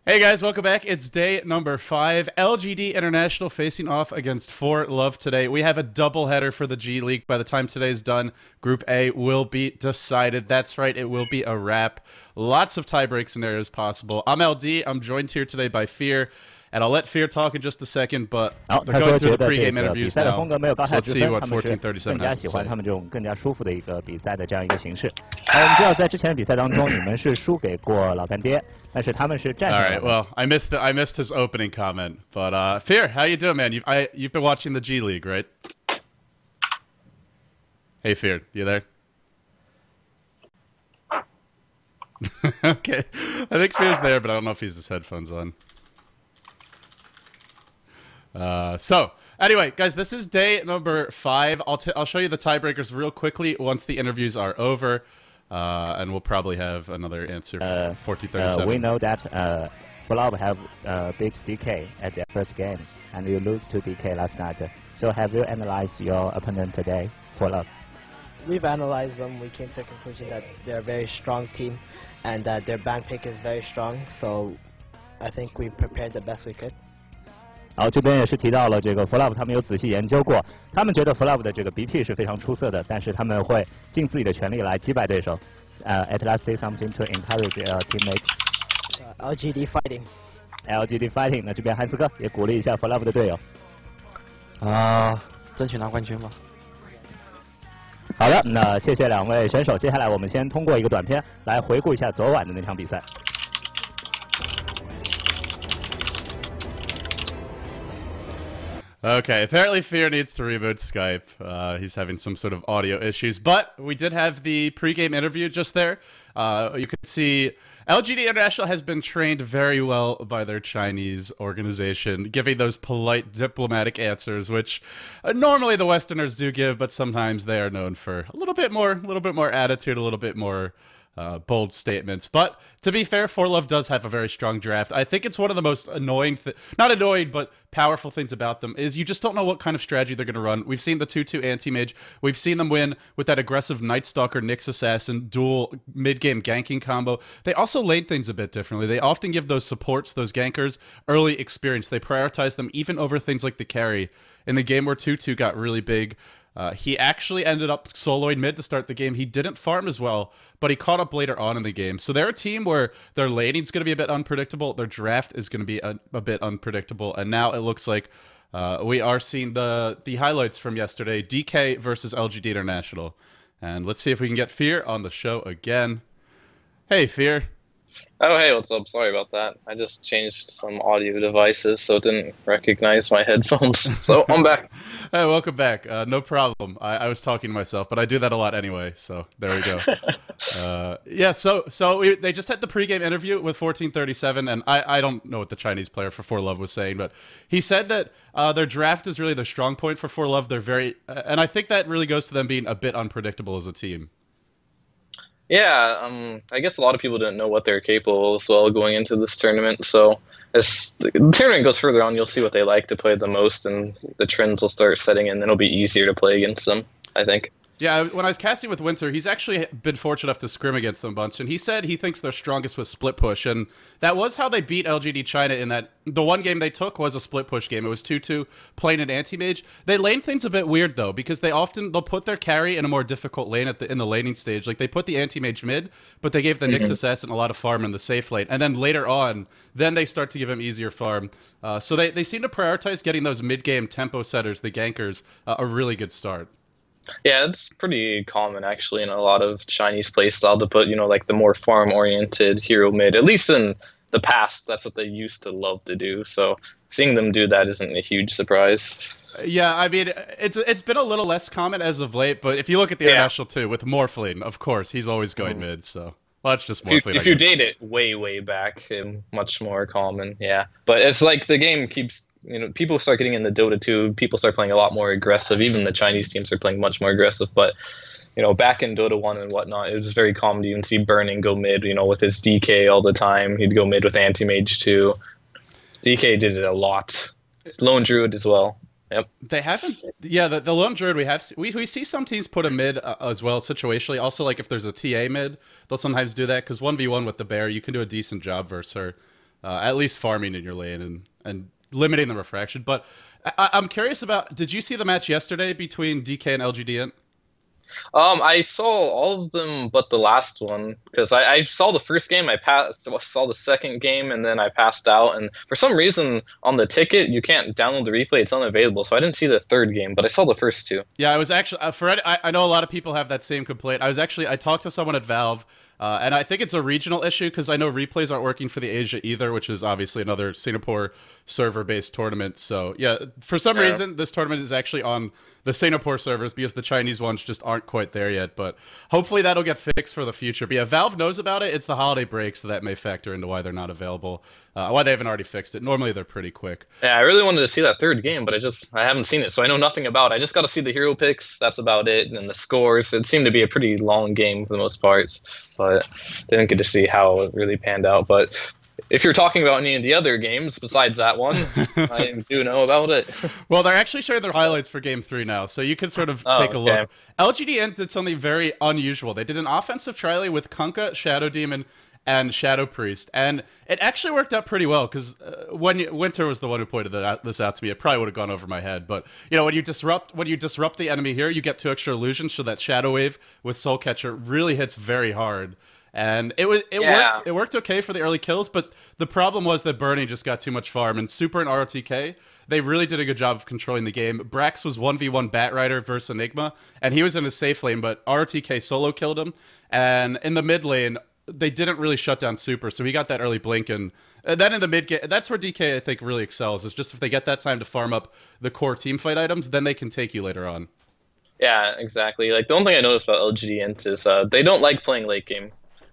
Hey guys, welcome back. It's day number 5. LGD International facing off against ForLove today. We have a doubleheader for the G League. By the time today's done, Group A will be decided. That's right, it will be a wrap. Lots of tie-break scenarios possible. I'm LD. I'm joined here today by Fear. And I'll let Fear talk in just a second, but they're going through the pregame interviews now. So let's see what 1437 has to say. 他们这种更加舒服的一个比赛的这样一个形式。我们知道在之前的比赛当中，你们是输给过老干爹，但是他们是战胜了。All right, well, I missed his opening comment, but Fear, how you doing, man? You've been watching the G League, right? Hey, Fear, you there? Okay, I think Fear's there, but I don't know if he's his headphones on. So anyway, guys, this is day number 5. I'll show you the tiebreakers real quickly once the interviews are over, and we'll probably have another answer for 1437. We know that ForLove have beat DK at their first game, and you lose to DK last night. So have you analyzed your opponent today, ForLove? We've analyzed them. We came to the conclusion that they're a very strong team, and that their bank pick is very strong. So I think we prepared the best we could. 然后这边也是提到了这个 ForLove， 他们有仔细研究过，他们觉得 ForLove 的这个 BP 是非常出色的，但是他们会尽自己的全力来击败对手。At last say something to encourage teammates. LGD fighting. LGD fighting。那这边汉斯哥也鼓励一下 ForLove 的队友。争取拿冠军吧。好的，那谢谢两位选手。接下来我们先通过一个短片来回顾一下昨晚的那场比赛。Okay, apparently Fear needs to reboot Skype. He's having some sort of audio issues, but we did have the pregame interview just there. You can see LGD International has been trained very well by their Chinese organization, giving those polite diplomatic answers, which normally the Westerners do give, but sometimes they are known for a little bit more attitude, a little bit more bold statements. But to be fair, ForLove does have a very strong draft. I think it's one of the most annoying, not annoying, but powerful things about them is you just don't know what kind of strategy they're going to run. We've seen the 2-2 anti-mage. We've seen them win with that aggressive Night Stalker, Nyx Assassin, dual mid-game ganking combo. They also lane things a bit differently. They often give those supports, those gankers, early experience. They prioritize them even over things like the carry. In the game where 2-2 got really big, he actually ended up soloing mid to start the game. He didn't farm as well, but he caught up later on in the game. So they're a team where their laning is going to be a bit unpredictable. Their draft is going to be a bit unpredictable. And now it looks like we are seeing the highlights from yesterday. DK versus LGD International. And let's see if we can get Fear on the show again. Hey, Fear. Oh, hey, what's up? Sorry about that. I just changed some audio devices, so it didn't recognize my headphones. So I'm back. Hey, welcome back. No problem. I was talking to myself, but I do that a lot anyway, so there we go. Yeah, so they just had the pregame interview with 1437, and I don't know what the Chinese player for ForLove was saying, but he said that their draft is really their strong point for ForLove. They're very, and I think that really goes to them being a bit unpredictable as a team. Yeah, I guess a lot of people didn't know what they're capable of as well going into this tournament. So as the tournament goes further on, you'll see what they like to play the most, and the trends will start setting in, and it'll be easier to play against them, I think. Yeah, when I was casting with Winter, he's actually been fortunate enough to scrim against them a bunch, and he said he thinks they're strongest with split push, and that was how they beat LGD China in that the one game they took was a split push game. It was 2-2, playing an anti-mage. They lane things a bit weird, though, because they'll put their carry in a more difficult lane in the laning stage. Like, they put the anti-mage mid, but they gave the Nyx Assassin a lot of farm in the safe lane, and then later on, then they start to give him easier farm. So they seem to prioritize getting those mid-game tempo setters, the gankers, a really good start. Yeah, it's pretty common actually in a lot of Chinese playstyle to put, like the more farm-oriented hero mid. At least in the past, that's what they used to love to do. So seeing them do that isn't a huge surprise. Yeah, I mean, it's been a little less common as of late, but if you look at the international too, with Morphling, of course, he's always going mid. So well, that's just Morphling. If you date it way back, much more common. Yeah, but it's like the game keeps. People start getting into Dota 2, people start playing a lot more aggressive. Even the Chinese teams are playing much more aggressive. But, back in Dota 1 and whatnot, it was very common to even see Burning go mid, with his DK all the time. He'd go mid with Anti-Mage too. DK did it a lot. Lone Druid as well. Yep. They haven't. Yeah, the lone druid we see some teams put a mid as well situationally. Also, like if there's a TA mid, they'll sometimes do that because 1v1 with the bear, you can do a decent job versus her, at least farming in your lane and limiting the refraction. But I'm curious about. Did you see the match yesterday between DK and LGD.int? I saw all of them but the last one because I saw the first game, saw the second game, and then I passed out. And for some reason on the ticket, you can't download the replay; it's unavailable. So I didn't see the third game, but I saw the first two. Yeah, I was actually I know a lot of people have that same complaint. I talked to someone at Valve. And I think it's a regional issue because I know replays aren't working for the Asia either, which is obviously another Singapore server-based tournament. So yeah, for some reason, this tournament is actually on the Singapore servers because the Chinese ones just aren't quite there yet. But hopefully that'll get fixed for the future. But yeah, Valve knows about it. It's the holiday break, so that may factor into why they're not available. Why they haven't already fixed it. Normally they're pretty quick. Yeah, I really wanted to see that third game, but I haven't seen it, so I know nothing about it. I just got to see the hero picks. That's about it, and the scores. It seemed to be a pretty long game for the most part, but didn't get to see how it really panned out. But if you're talking about any of the other games besides that one, I do know about it. Well, they're actually showing their highlights for Game 3 now, so you can sort of take a look. LGD.int did something very unusual. They did an offensive trial with Kunkka, Shadow Demon, and Shadow Priest, and it actually worked out pretty well because when Winter was the one who pointed this out to me, it probably would have gone over my head. But you know, when you disrupt the enemy here, you get 2 extra illusions, so that Shadow Wave with Soul Catcher really hits very hard. And it worked okay for the early kills, but the problem was that Burning just got too much farm, and Super and ROTK, they really did a good job of controlling the game. Brax was 1v1 Batrider versus Enigma, and he was in his safe lane, but ROTK solo killed him. And in the mid lane, they didn't really shut down Super, so he got that early blink. And then in the mid game, that's where DK, I think, really excels, is just if they get that time to farm up the core teamfight items, then they can take you later on. Yeah, exactly. Like, the only thing I noticed about LGD.int is they don't like playing late game.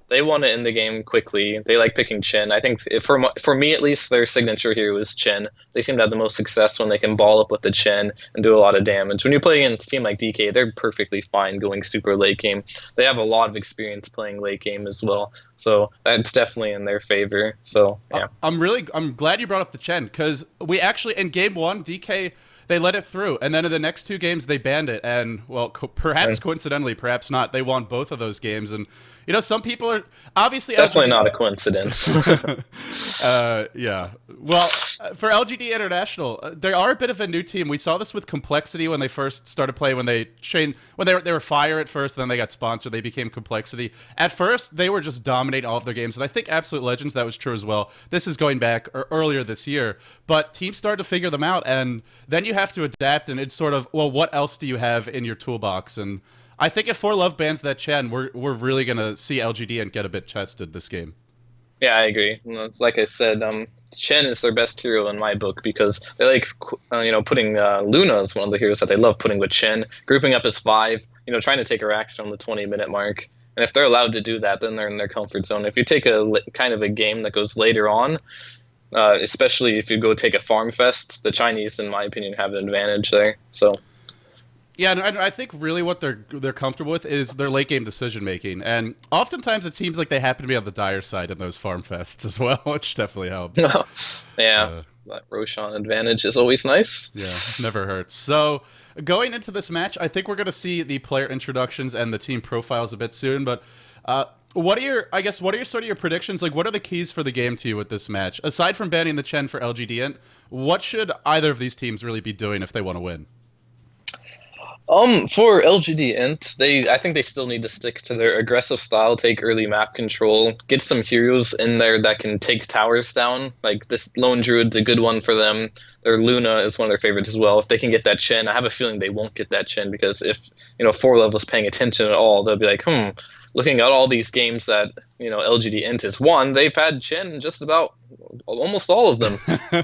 They want to end the game quickly. They like picking Chen. I think for me at least, their signature hero is Chen. They seem to have the most success when they can ball up with the Chen and do a lot of damage. When you play against a team like DK, they're perfectly fine going super late game. They have a lot of experience playing late game as well. So that's definitely in their favor. So yeah. I'm glad you brought up the Chen, because we actually in game 1, DK, they let it through, and then in the next 2 games they banned it, and well, perhaps coincidentally, perhaps not, they won both of those games. And you know, some people are obviously definitely not a coincidence. Yeah. Well, for LGD International, they are a bit of a new team. We saw this with Complexity when they first started playing. When they were Fire at first, then they got sponsored. They became Complexity. At first, they were just dominating all of their games, and I think Absolute Legends, that was true as well. This is going back earlier this year, but teams started to figure them out, and then you have to adapt. And it's sort of, well, what else do you have in your toolbox? And I think if ForLove bans that Chen, we're really gonna see LGD and get a bit tested this game. Yeah, I agree. Like I said, Chen is their best hero in my book because they like, putting Luna as one of the heroes that they love putting with Chen, grouping up as 5, trying to take her action on the 20-minute mark. And if they're allowed to do that, then they're in their comfort zone. If you take a kind of a game that goes later on, especially if you go take a farm fest, the Chinese, in my opinion, have an advantage there. So. Yeah, and I think really what they're comfortable with is their late game decision making, and oftentimes it seems like they happen to be on the dire side in those farm fests as well, which definitely helps. Yeah, that Roshan advantage is always nice. Yeah, never hurts. So going into this match, I think we're going to see the player introductions and the team profiles a bit soon. But what are your sort of your predictions? Like, what are the keys for the game to you with this match aside from banning the Chen for LGD.int? What should either of these teams really be doing if they want to win? For LGD.int, I think they still need to stick to their aggressive style, take early map control, get some heroes in there that can take towers down. Like this Lone Druid's a good one for them. Their Luna is one of their favorites as well. If they can get that Chen, I have a feeling they won't get that Chen because if, ForLove was paying attention at all, they'll be like, looking at all these games that, LGD.int has won, they've had Chen just about almost all of them.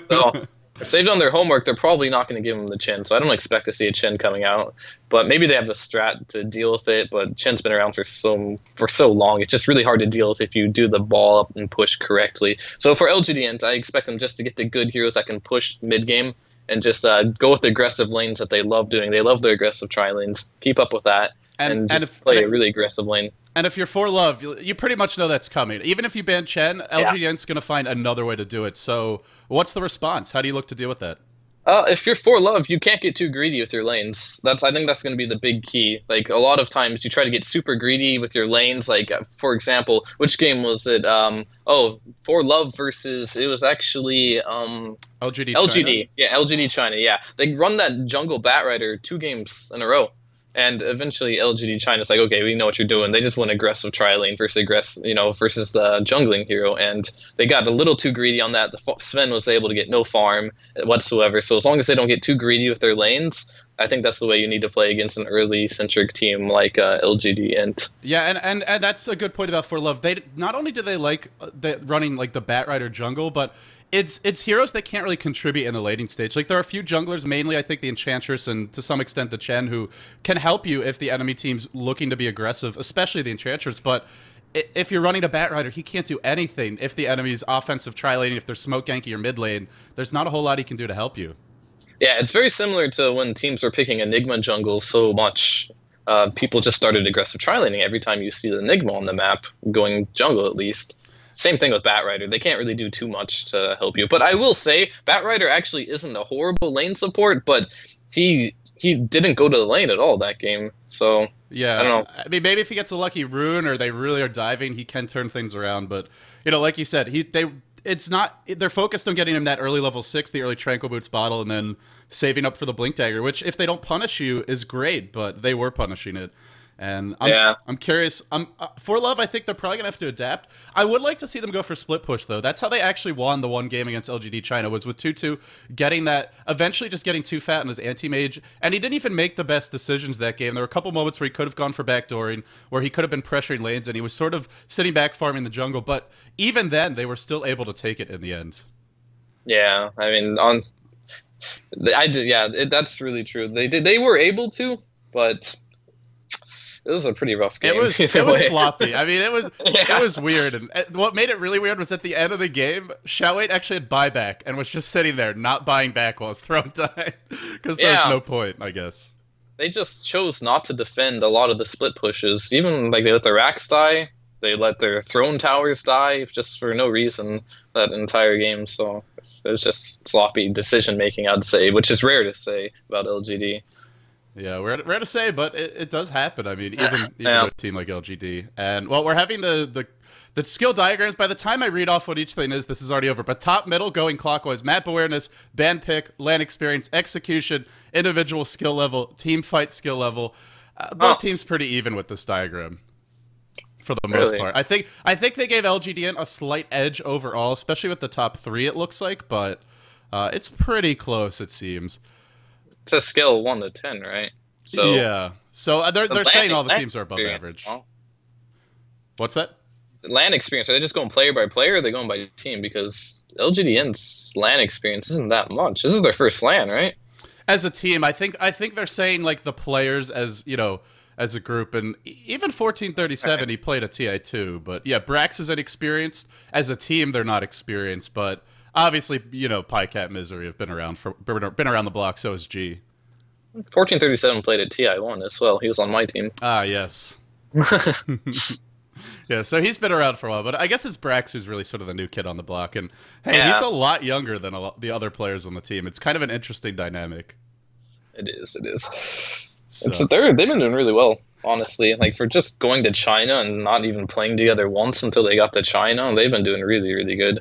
So if they've done their homework, they're probably not going to give him the Chen, so I don't expect to see a Chen coming out. But maybe they have the strat to deal with it, but Chen's been around for so long, it's just really hard to deal with if you do the ball up and push correctly. So for LGD.int, I expect them just to get the good heroes that can push mid-game and just go with the aggressive lanes that they love doing. They love their aggressive tri-lanes. Keep up with that and play a really aggressive lane. And if you're ForLove, you pretty much know that's coming. Even if you ban Chen, LGD.int's going to find another way to do it. So what's the response? How do you look to deal with that? If you're for love, you can't get too greedy with your lanes. I think that's going to be the big key. Like a lot of times, you try to get super greedy with your lanes. Like for example, which game was it? For love versus it was actually LGD. LGD. Yeah, LGD China. Yeah, they run that jungle Batrider 2 games in a row. And eventually, LGD China's like, okay, we know what you're doing. They just went aggressive tri-lane versus versus the jungling hero, and they got a little too greedy on that. Sven was able to get no farm whatsoever. So as long as they don't get too greedy with their lanes, I think that's the way you need to play against an early centric team like LGD.int. Yeah, and that's a good point about ForLove. They not only do they like running like the Batrider jungle, but it's heroes that can't really contribute in the laning stage. Like there are a few junglers, mainly I think the Enchantress and to some extent the Chen, who can help you if the enemy team's looking to be aggressive, especially the Enchantress. But if you're running a Batrider, he can't do anything if the enemy's offensive tri-laning, if they're smoke ganking or mid lane. There's not a whole lot he can do to help you. Yeah, it's very similar to when teams were picking Enigma jungle so much. People just started aggressive tri-laning every time you see the Enigma on the map, going jungle at least. Same thing with Batrider. They can't really do too much to help you. But I will say, Batrider actually isn't a horrible lane support, but he didn't go to the lane at all that game. So, yeah, I don't know. I mean, maybe if he gets a lucky rune or they really are diving, he can turn things around. But, you know, like you said, they're focused on getting him that early level 6, the early Tranquil Boots bottle, and then saving up for the Blink Dagger, which if they don't punish you is great, but they were punishing it. And I'm curious. ForLove, I think they're probably gonna have to adapt. I would like to see them go for split push though. That's how they actually won the one game against LGD China, was with 2-2 getting that, eventually just getting too fat in his anti-mage, and he didn't even make the best decisions that game. There were a couple moments where he could have gone for backdooring, where he could have been pressuring lanes, and he was sort of sitting back farming the jungle. But even then, they were still able to take it in the end. Yeah, I mean, that's really true. They were able to, but it was a pretty rough game. It was sloppy. I mean, it was weird. And what made it really weird was at the end of the game, Xiaowei actually had buyback and was just sitting there, not buying back while his throne died, because there was no point, I guess. They just chose not to defend a lot of the split pushes. Even like they let their racks die, they let their throne towers die just for no reason that entire game. So it was just sloppy decision making, I'd say, which is rare to say about LGD. Yeah, rare to say, but it does happen. I mean, even with a team like LGD. And, well, we're having the skill diagrams. By the time I read off what each thing is, this is already over. But top, middle, going clockwise, map awareness, band pick, LAN experience, execution, individual skill level, team fight skill level. Both teams pretty even with this diagram for the most part. I think they gave LGD a slight edge overall, especially with the top 3, it looks like. But it's pretty close, it seems. It's a scale 1 to 10, right? So yeah. So they're saying all the teams are above average. Well, what's that? LAN experience. Are they just going player by player, or are they going by team? Because LGDN's LAN experience isn't that much. This is their first LAN, right? As a team, I think they're saying like the players as, you know, as a group, and even 1437 he played a TI2, but yeah, Brax is inexperienced. As a team, they're not experienced, but obviously, you know, pajkatt Misery have been around the block. So is G. 1437 played at TI1 as well. He was on my team. Ah, yes. Yeah, so he's been around for a while, but I guess it's Brax who's really sort of the new kid on the block. And hey, he's a lot younger than the other players on the team. It's kind of an interesting dynamic. It is. So. They've been doing really well, honestly. Like for just going to China and not even playing together once until they got to China, they've been doing really, really good.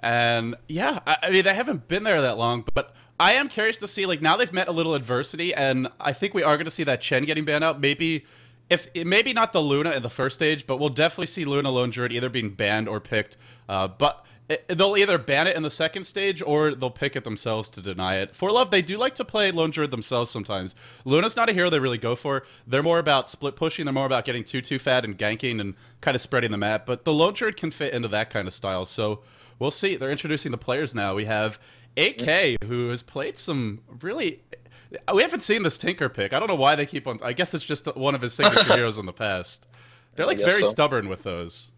And yeah, I mean, they haven't been there that long, but I am curious to see, like, now they've met a little adversity, and I think we are going to see that Chen getting banned out. Maybe not the Luna in the first stage, but we'll definitely see Luna Lone Druid either being banned or picked. But they'll either ban it in the second stage or they'll pick it themselves to deny it. ForLove, they do like to play Lone Druid themselves sometimes. Luna's not a hero they really go for. They're more about split pushing. They're more about getting too fat and ganking and kind of spreading the map. But the Lone Druid can fit into that kind of style. So we'll see. They're introducing the players now. We have 8K, who has played some really... We haven't seen this Tinker pick. I don't know why they keep on... I guess it's just one of his signature heroes in the past. They're like very stubborn with those.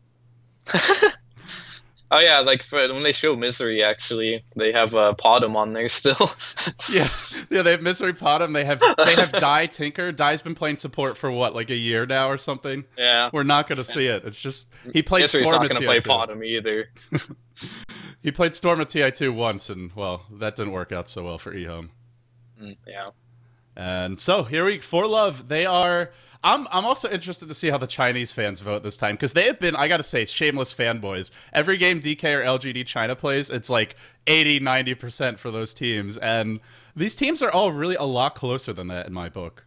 Oh yeah, like when they show Misery, actually, they have Podum on there still. yeah, they have Misery Podum. They have Dai Tinker. Dai's been playing support for what, like a year now or something. Yeah, we're not gonna see it. It's just he played Storm. He's not gonna play Podum either. He played Storm at TI2 once, and well, that didn't work out so well for eHome. Yeah. And so here ForLove, they are. I'm also interested to see how the Chinese fans vote this time, because they have been, I gotta say, shameless fanboys. Every game DK or LGD China plays, it's like 80-90% for those teams, and these teams are all really a lot closer than that in my book.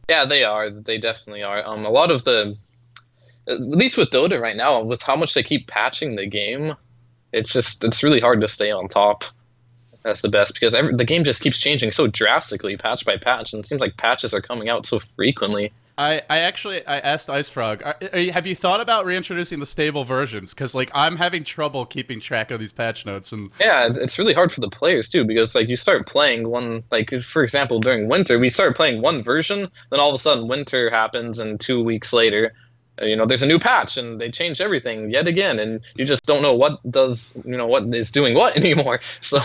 Yeah, they are. They definitely are. A lot of the, at least with Dota right now, with how much they keep patching the game, it's really hard to stay on top. That's the best, because the game just keeps changing so drastically, patch by patch, and it seems like patches are coming out so frequently. I asked IceFrog, have you thought about reintroducing the stable versions? Because like I'm having trouble keeping track of these patch notes, and yeah, it's really hard for the players too, because like you start playing one, like for example during winter, we start playing one version, then all of a sudden winter happens, and 2 weeks later, there's a new patch and they change everything yet again, and you just don't know what is doing what anymore. So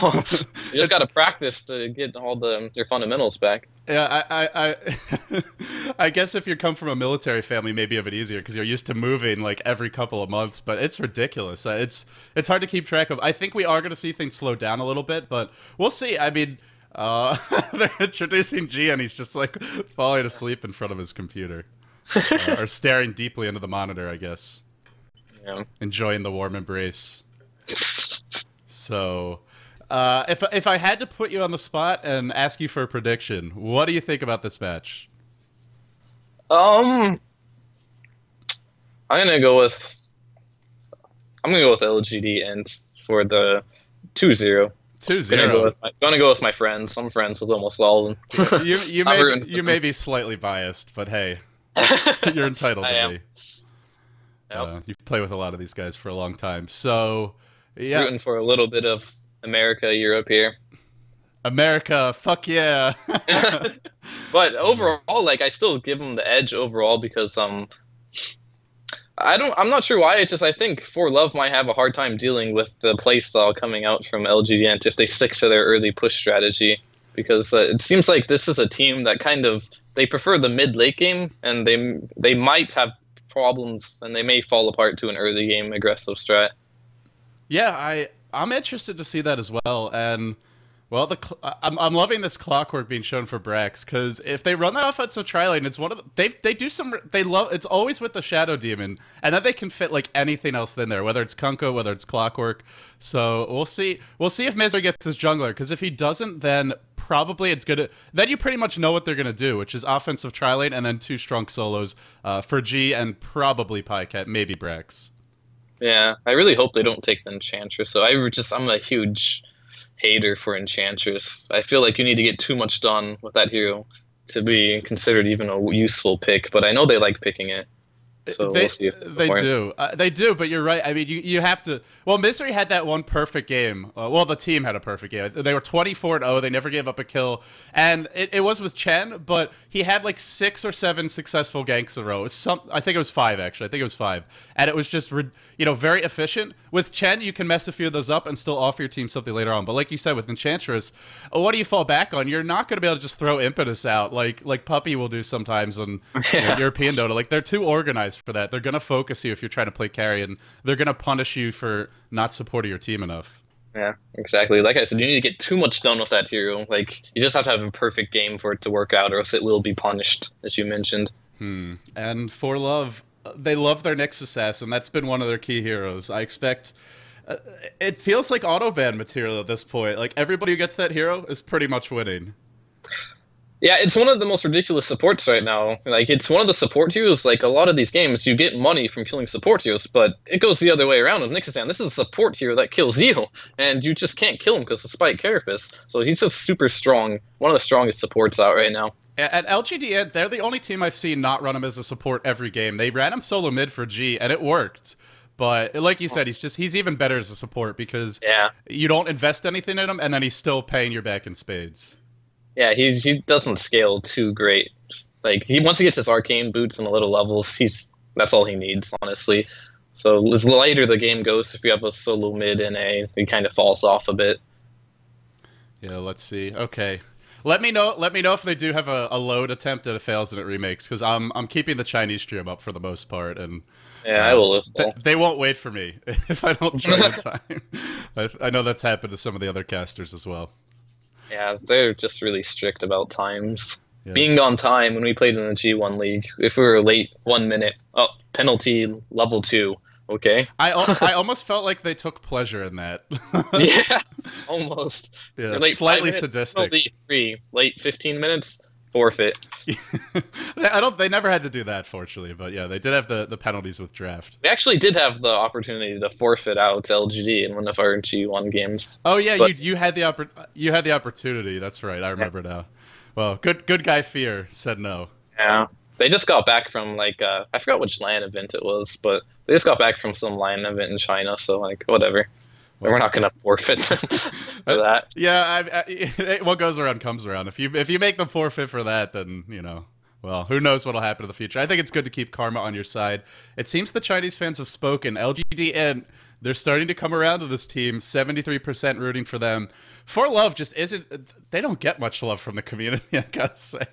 you just got to practice to get all your fundamentals back. Yeah, I guess if you come from a military family, maybe a bit easier because you're used to moving like every couple of months. But it's ridiculous. It's hard to keep track of. I think we are going to see things slow down a little bit, but we'll see. I mean, they're introducing G, and he's just like falling asleep in front of his computer. Or staring deeply into the monitor, I guess. Yeah. Enjoying the warm embrace. So, if I had to put you on the spot and ask you for a prediction, what do you think about this match? I'm gonna go with LGD.int for the 2-0. 2-0. Gonna go with my friends. I'm friends with almost all of them. You may be slightly biased, but hey. You're entitled to be. Yep. You play with a lot of these guys for a long time, so yeah. Rooting for a little bit of America, Europe here. America, fuck yeah. But overall, like I still give them the edge overall because I'm not sure why. I think ForLove might have a hard time dealing with the playstyle coming out from LGD.int if they stick to their early push strategy, because it seems like this is a team that kind of. They prefer the mid-late game, and they might have problems, and they may fall apart to an early game aggressive strat. Yeah, I'm interested to see that as well, and well, I'm loving this clockwork being shown for Brax, because if they run that offensive tri-lane, it's one of it's always with the Shadow Demon, and then they can fit like anything else in there, whether it's Kunko, whether it's clockwork. So we'll see if Misery gets his jungler, because if he doesn't, then probably it's good. Then you pretty much know what they're gonna do, which is offensive tri-lane and then 2 strong solos for G and probably pajkatt, maybe Brax. Yeah, I really hope they don't take the Enchantress. So I'm a huge hater for Enchantress. I feel like you need to get too much done with that hero to be considered even a useful pick. But I know they like picking it. So we'll see if they do, but you're right. I mean, you have to. Well, Misery had that one perfect game. Well, the team had a perfect game. They were 24-0. They never gave up a kill, and it was with Chen, but he had like 6 or 7 successful ganks in a row. I think it was 5 actually. I think it was 5, and it was just very efficient. With Chen, you can mess a few of those up and still offer your team something later on. But like you said, with Enchantress, what do you fall back on? You're not going to be able to just throw impetus out like Puppy will do sometimes on European Dota. Like they're too organized for that. They're going to focus you if you're trying to play carry, and they're going to punish you for not supporting your team enough. Yeah, exactly. Like I said, you need to get too much done with that hero. Like you just have to have a perfect game for it to work out, or else it will be punished, as you mentioned. And ForLove, they love their Nyx Assassin. That's been one of their key heroes. I expect it feels like auto ban material at this point. Like everybody who gets that hero is pretty much winning. Yeah, it's one of the most ridiculous supports right now. Like, it's one of the support heroes. Like, a lot of these games, you get money from killing support heroes, but it goes the other way around with Nyx Assassin. This is a support hero that kills you, and you just can't kill him because of Spike Carapace. So he's just super strong. One of the strongest supports out right now. At LGD, they're the only team I've seen not run him as a support every game. They ran him solo mid for G, and it worked. But like you said, he's even better as a support because you don't invest anything in him, and then he's still paying your back in spades. Yeah, he doesn't scale too great. Like once he gets his arcane boots and the little levels, that's all he needs, honestly. So the lighter the game goes, if you have a solo mid in A, he kind of falls off a bit. Yeah, let's see. Okay. Let me know if they do have a load attempt and it fails and it remakes, because I'm keeping the Chinese stream up for the most part, and Yeah, I will. They won't wait for me if I don't join in time. I know that's happened to some of the other casters as well. Yeah, they're just really strict about times. Yeah. Being on time when we played in the G1 League, if we were late 1 minute, oh, penalty level 2. Okay. I almost felt like they took pleasure in that. Yeah, almost. Yeah, late slightly 5 minutes, sadistic. penalty 3. Late 15 minutes, forfeit. They never had to do that, fortunately, but yeah, they did have the penalties with draft. We actually did have the opportunity to forfeit out to LGD in one of our G1 games. Oh yeah, but, you had the opportunity. That's right. I remember now. Well, good guy Fear said no. Yeah. They just got back from, like, I forgot which LAN event it was, but they just got back from some LAN event in China, so, like, whatever. Well, we're not going to forfeit for that. Yeah, what goes around comes around. If you make them forfeit for that, then, well, who knows what'll happen in the future. I think it's good to keep karma on your side. It seems the Chinese fans have spoken. LGD.int, they're starting to come around to this team, 73% rooting for them. ForLove just isn't, they don't get much love from the community, I gotta say.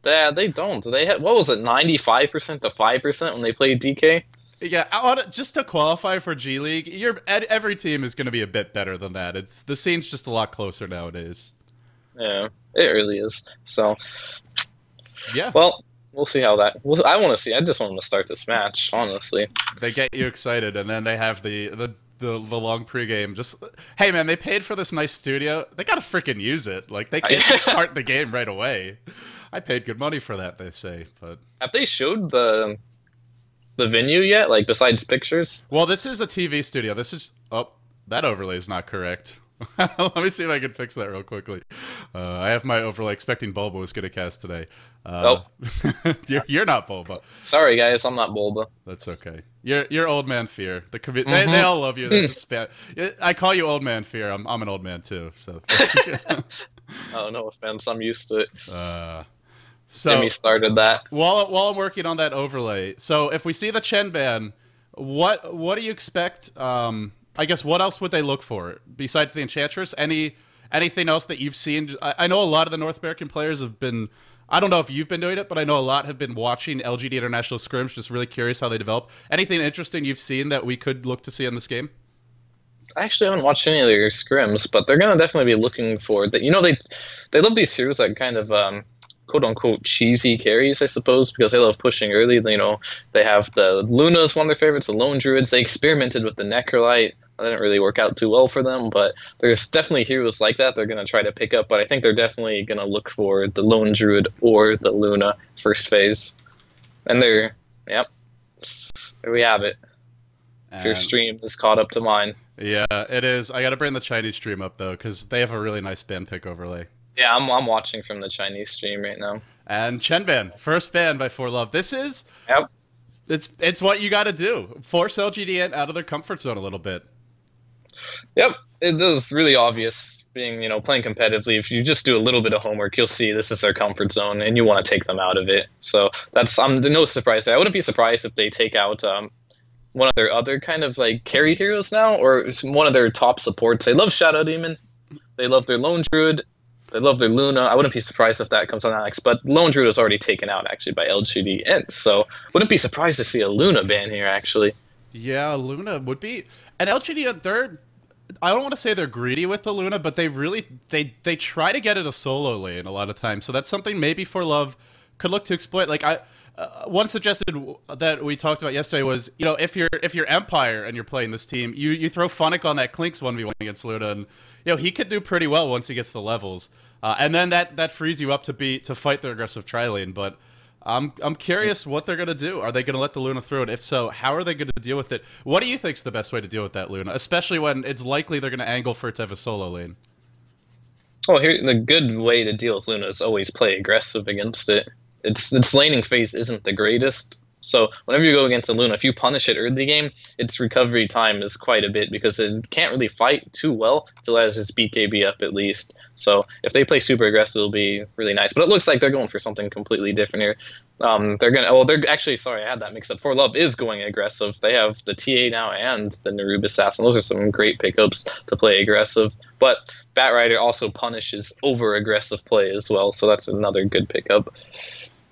Yeah, they don't. They had, what was it, 95% to 5% when they played DK? Yeah, just to qualify for G League, every team is going to be a bit better than that. The scene's just a lot closer nowadays. Yeah, it really is. So, yeah. Well, we'll see how that. I want to see. I just want them to start this match. Honestly, they get you excited, and then they have the long pregame. Just, hey man, they paid for this nice studio. They gotta freaking use it. Like, they can't just start the game right away. I paid good money for that, they say. But have they showed the venue yet? Like, besides pictures? Well, this is a TV studio. This is that overlay is not correct. Let me see if I can fix that real quickly. I have my overlay expecting Bulba was gonna cast today. Nope. You're not Bulba. Sorry guys, I'm not Bulba. That's okay. You're old man Fear. They all love you. I call you old man Fear. I'm an old man too. So. Oh, no offense. I'm used to it. So Jimmy started that. While I'm working on that overlay, so if we see the Chen ban, what do you expect? I guess what else would they look for besides the Enchantress? Anything else that you've seen? I know a lot of the North American players have been. I don't know if you've been doing it, but I know a lot have been watching LGD International scrims. Just really curious how they develop. Anything interesting you've seen that we could look to see in this game? I actually haven't watched any of their scrims, but they're gonna definitely be looking for that. They love these heroes that kind of quote unquote cheesy carries, I suppose, because they love pushing early. They have the Luna is one of their favorites, the Lone Druids. They experimented with the Necrolite. That didn't really work out too well for them, but there's definitely heroes like that they're going to try to pick up, but I think they're definitely going to look for the Lone Druid or the Luna first phase. And there we have it. If your stream is caught up to mine. Yeah, it is. I got to bring the Chinese stream up, though, because they have a really nice ban pick overlay. Yeah, I'm watching from the Chinese stream right now. And Chen ban, first ban by ForLove. This is... Yep. It's what you got to do. Force LGD out of their comfort zone a little bit. Yep, it is really obvious being, playing competitively. If you just do a little bit of homework, you'll see this is their comfort zone and you want to take them out of it. So that's no surprise there. I wouldn't be surprised if they take out one of their other kind of like carry heroes now, or one of their top supports. They love Shadow Demon. They love their Lone Druid. They love their Luna. I wouldn't be surprised if that comes on Alex, but Lone Druid is already taken out actually by LGD.int, so wouldn't be surprised to see a Luna ban here actually. Yeah, Luna would be. And LGD, I don't want to say they're greedy with the Luna, but they really they try to get it a solo lane a lot of times. So that's something maybe ForLove could look to exploit. Like one suggested that we talked about yesterday was, if you're Empire and you're playing this team, you throw Phonic on that Clinks 1v1 against Luna, and he could do pretty well once he gets the levels. And then that frees you up to fight their aggressive tri-lane. But I'm curious what they're gonna do. Are they gonna let the Luna through it? If so, how are they gonna deal with it? What do you think's the best way to deal with that Luna, especially when it's likely they're gonna angle for it to have a solo lane? Oh, here the good way to deal with Luna is always play aggressive against it. Its laning phase isn't the greatest. So whenever you go against a Luna, if you punish it early game, its recovery time is quite a bit because it can't really fight too well until it has its BKB up at least. So if they play super aggressive, it'll be really nice. But it looks like they're going for something completely different here. They're gonna. Well, they're actually sorry, I had that mixed up. ForLove is going aggressive. They have the TA now and the Narub Assassin. Those are some great pickups to play aggressive. But Batrider also punishes over aggressive play as well, so that's another good pickup.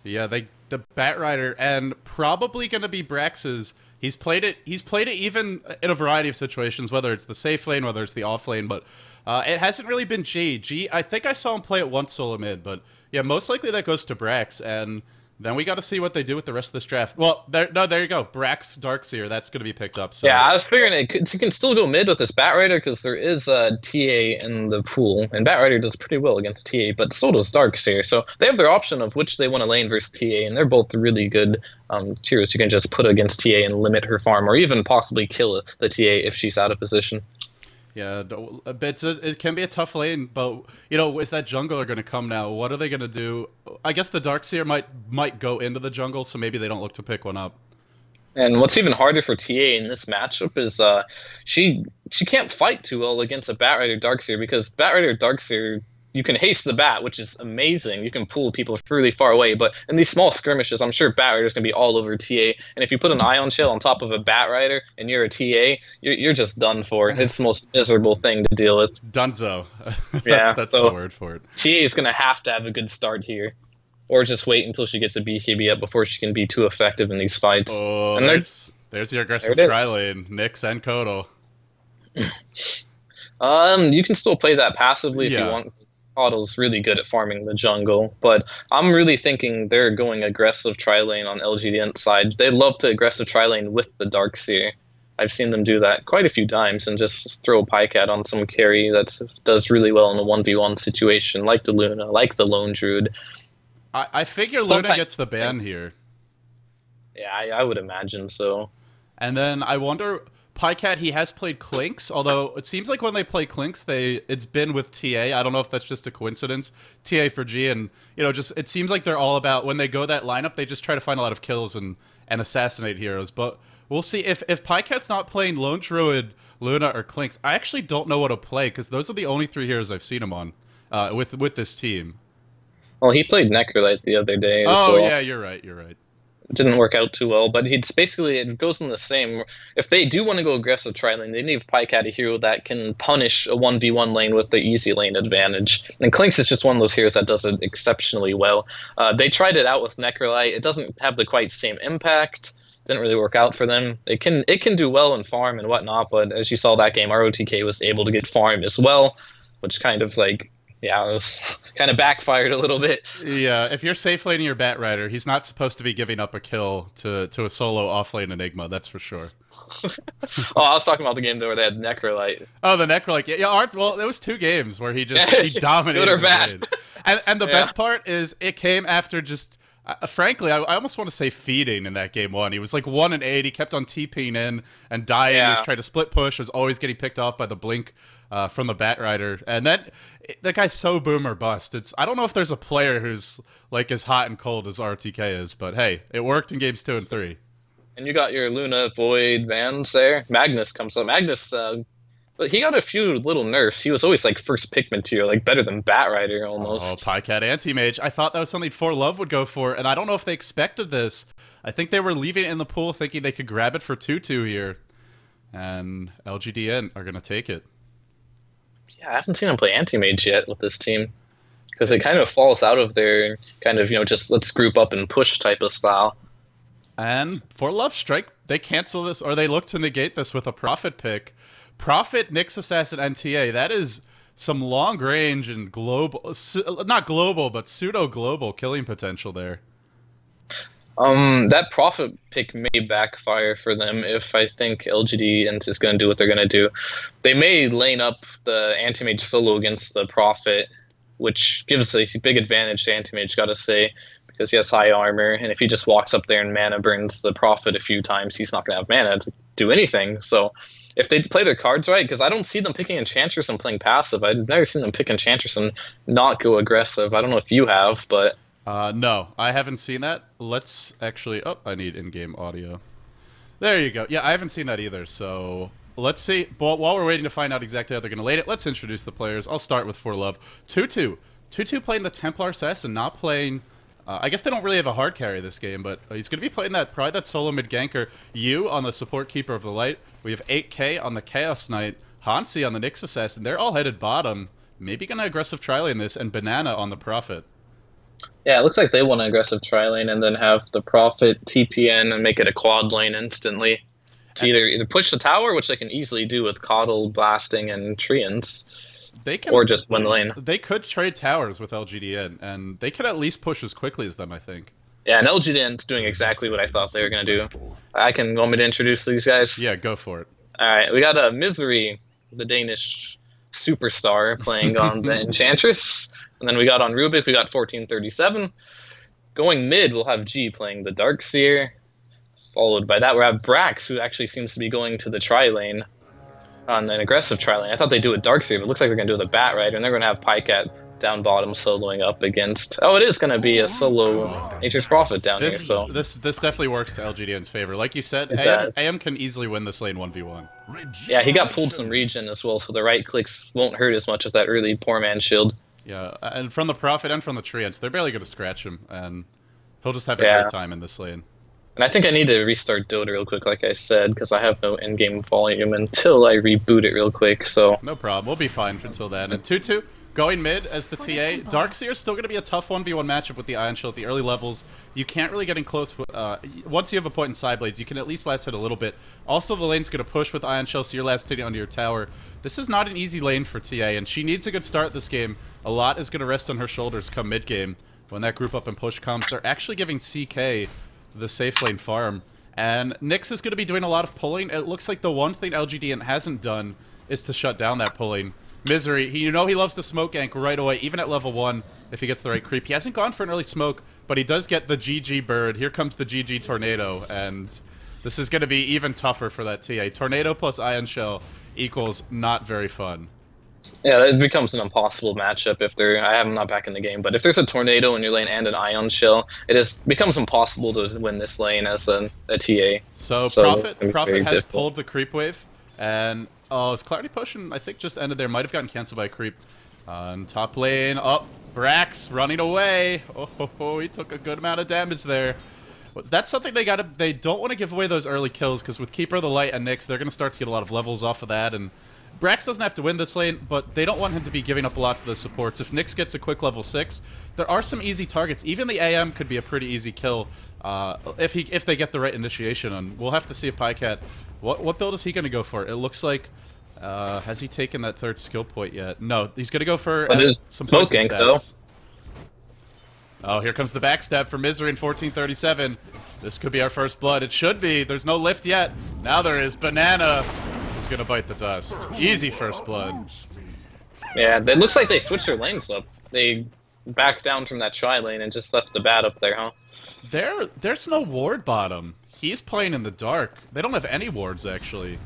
Yeah, the Batrider and probably gonna be Brax's. He's played it even in a variety of situations, whether it's the safe lane, whether it's the off lane, but it hasn't really been G. I think I saw him play it once solo mid, but yeah, most likely that goes to Brax, and then we got to see what they do with the rest of this draft. Well, there you go. Brax Darkseer, that's going to be picked up. So. Yeah, I was figuring it can still go mid with this Batrider because there is a TA in the pool, and Batrider does pretty well against TA, but so does Darkseer. So they have their option of which they want to lane versus TA, and they're both really good heroes you can just put against TA and limit her farm, or even possibly kill the TA if she's out of position. Yeah, it can be a tough lane, but, you know, is that jungler going to come now? What are they going to do? I guess the Darkseer might go into the jungle, so maybe they don't look to pick one up. And what's even harder for TA in this matchup is she can't fight too well against a Batrider Darkseer, because Batrider Darkseer, you can haste the bat, which is amazing. You can pull people really far away, but in these small skirmishes, I'm sure Batrider's going to be all over TA. And if you put an Ion Shell on top of a Batrider and you're a TA, you're just done for. It's the most miserable thing to deal with. Dunzo. That's so the word for it. TA is going to have a good start here. Or just wait until she gets the BKB up before she can be too effective in these fights. Oh, and there's your aggressive tri-lane, Nyx and Kotal. You can still play that passively if you want. Kotal's really good at farming the jungle, but I'm really thinking they're going aggressive tri-lane on LGD.int side. They love to aggressive tri-lane with the Darkseer. I've seen them do that quite a few times and just throw a pajkatt on some carry that does really well in a 1v1 situation, like the Luna, like the Lone Druid. I figure Luna gets the ban here. Yeah, I would imagine so. And then I wonder... pajkatt, he has played Clinks, although it seems like when they play Clinks, it's been with TA. I don't know if that's just a coincidence. TA for G, and, you know, just it seems like they're all about, when they go that lineup, they just try to find a lot of kills and assassinate heroes. But we'll see. If pajkatt's not playing Lone Druid, Luna, or Clinks, I actually don't know what to play, because those are the only three heroes I've seen him on with this team. Well, he played Necrolite the other day. Oh, yeah, you're right. Didn't work out too well, but it goes in the same. If they do want to go aggressive tri-lane, they need pajkatt, a hero that can punish a 1v1 lane with the easy lane advantage. And Clinks is just one of those heroes that does it exceptionally well. They tried it out with Necrolite. It doesn't have the quite same impact. Didn't really work out for them. It can do well in farm and whatnot, but as you saw that game, ROTK was able to get farm as well, which kind of like... yeah, it was kind of backfired a little bit. Yeah, if you're safe laning your Batrider, he's not supposed to be giving up a kill to a solo offlane Enigma, that's for sure. Oh, I was talking about the game where they had Necrolite. Oh, the Necrolite. Yeah, well, there was 2 games where he dominated. Good or bad. And the best part is it came after just... frankly, I almost want to say feeding in that game 1. He was like 1-8. He kept on TPing in and dying. He was trying to split push. Was always getting picked off by the blink from the Batrider. And that guy's so boom or bust. I don't know if there's a player who's like as hot and cold as RTK is, but hey, it worked in games 2 and 3. And you got your Luna, Void, Vans there. Magnus comes up. Magnus, but he got a few little nerfs. He was always like first pick material, like better than Batrider almost. Oh, pajkatt anti-mage. I thought that was something ForLove would go for, and I don't know if they expected this. I think they were leaving it in the pool thinking they could grab it for 2-2 here. And LGD.int are going to take it. Yeah, I haven't seen him play anti-mage yet with this team. Because it kind of falls out of their kind of, just let's group up and push type of style. And ForLove Strike, they cancel this, or they look to negate this with a Prophet pick. Prophet, Nyx Assassin, and TA. That is some long range and global, not global, but pseudo-global killing potential there. That Prophet pick may backfire for them if I think LGD.int is going to do what they're going to do. They may lane up the Anti-Mage solo against the Prophet, which gives a big advantage to Anti-Mage, gotta say, because he has high armor, and if he just walks up there and mana burns the Prophet a few times, he's not going to have mana to do anything. So if they play their cards right, because I don't see them picking Enchantress and playing passive. I've never seen them pick Enchantress and not go aggressive. I don't know if you have, but... no, I haven't seen that. Let's actually... Oh, I need in-game audio. There you go. Yeah, I haven't seen that either, so... Let's see. But while we're waiting to find out exactly how they're going to lane it, let's introduce the players. I'll start with ForLove. 2-2. 2-2 playing the Templar Assassin, not playing I guess they don't really have a hard carry this game, but he's going to be playing probably that solo mid ganker. Yu on the support keeper of the light. We have 8K on the Chaos Knight. Hanci on the Nyx Assassin. They're all headed bottom. Maybe going to aggressive tri-lane this, and Banana on the Prophet. Yeah, it looks like they want an aggressive tri-lane and then have the Prophet TPN and make it a quad lane instantly. Either push the tower, which they can easily do with Coddle, Blasting, and Treants, or just win the lane. They could trade towers with LGD.int, and they could at least push as quickly as them, I think. Yeah, and LGD.int's doing exactly what I thought they were going to do. Want me to introduce these guys? Yeah, go for it. Alright, we got Misery, the Danish superstar, playing on the Enchantress. And then we got on Rubik, we got 1437. Going mid, we'll have G playing the Darkseer. Followed by that, we have Brax, who actually seems to be going to the tri-lane on an aggressive tri-lane. I thought they'd do a Darkseer, but it looks like they're going to do the Bat Rider, and they're going to have Pajkatt down bottom soloing up against... Oh, it is going to be a solo Nature's Prophet down here, so... This definitely works to LGD.int's favor. Like you said, AM can easily win this lane 1v1. Yeah, he got pulled some regen as well, so the right clicks won't hurt as much as that early poor man shield. Yeah, and from the Prophet and from the Treants, they're barely going to scratch him, and he'll just have a great time in this lane. And I think I need to restart Dota real quick, like I said, because I have no in-game volume until I reboot it real quick, so... No problem, we'll be fine until then. And 2-2, going mid as the TA. Darkseer is still going to be a tough 1v1 matchup with the Ion Shield at the early levels. You can't really get in close. Once you have a point in side blades, you can at least last hit a little bit. Also, the lane's going to push with Ion Shell, so you're last hitting onto your tower. This is not an easy lane for TA, and she needs a good start this game. A lot is going to rest on her shoulders come mid-game. When that group up and push comes, they're actually giving CK the safe lane farm. And Nyx is going to be doing a lot of pulling. It looks like the one thing LGD.int hasn't done is to shut down that pulling. Misery, he loves the smoke gank right away, even at level 1, if he gets the right creep. He hasn't gone for an early smoke, but he does get the GG bird. Here comes the GG tornado, and this is going to be even tougher for that TA. Tornado plus Ion Shell equals not very fun. Yeah, it becomes an impossible matchup if I'm not back in the game, but if there's a tornado in your lane and an Ion Shell, becomes impossible to win this lane as a TA. So Prophet has pulled the creep wave, and his Clarity Potion, I think, just ended there. Might have gotten canceled by a creep. On top lane, Brax running away. Oh, he took a good amount of damage there. That's something they don't want to give away those early kills, because with Keeper of the Light and Nyx, they're going to start to get a lot of levels off of that, and Brax doesn't have to win this lane, but they don't want him to be giving up a lot to the supports. If Nyx gets a quick level 6, there are some easy targets. Even the AM could be a pretty easy kill if they get the right initiation on. We'll have to see if Pajkatt... What build is he going to go for? It looks like... has he taken that third skill point yet? No, he's going to go for some points and stats. Oh, here comes the backstab for Misery in 1437. This could be our first blood. It should be. There's no lift yet. Now there is. Banana is going to bite the dust. Easy first blood. Yeah, it looks like they switched their lanes up. They backed down from that tri-lane and just left the bat up there, huh? There's no ward bottom. He's playing in the dark. They don't have any wards, actually.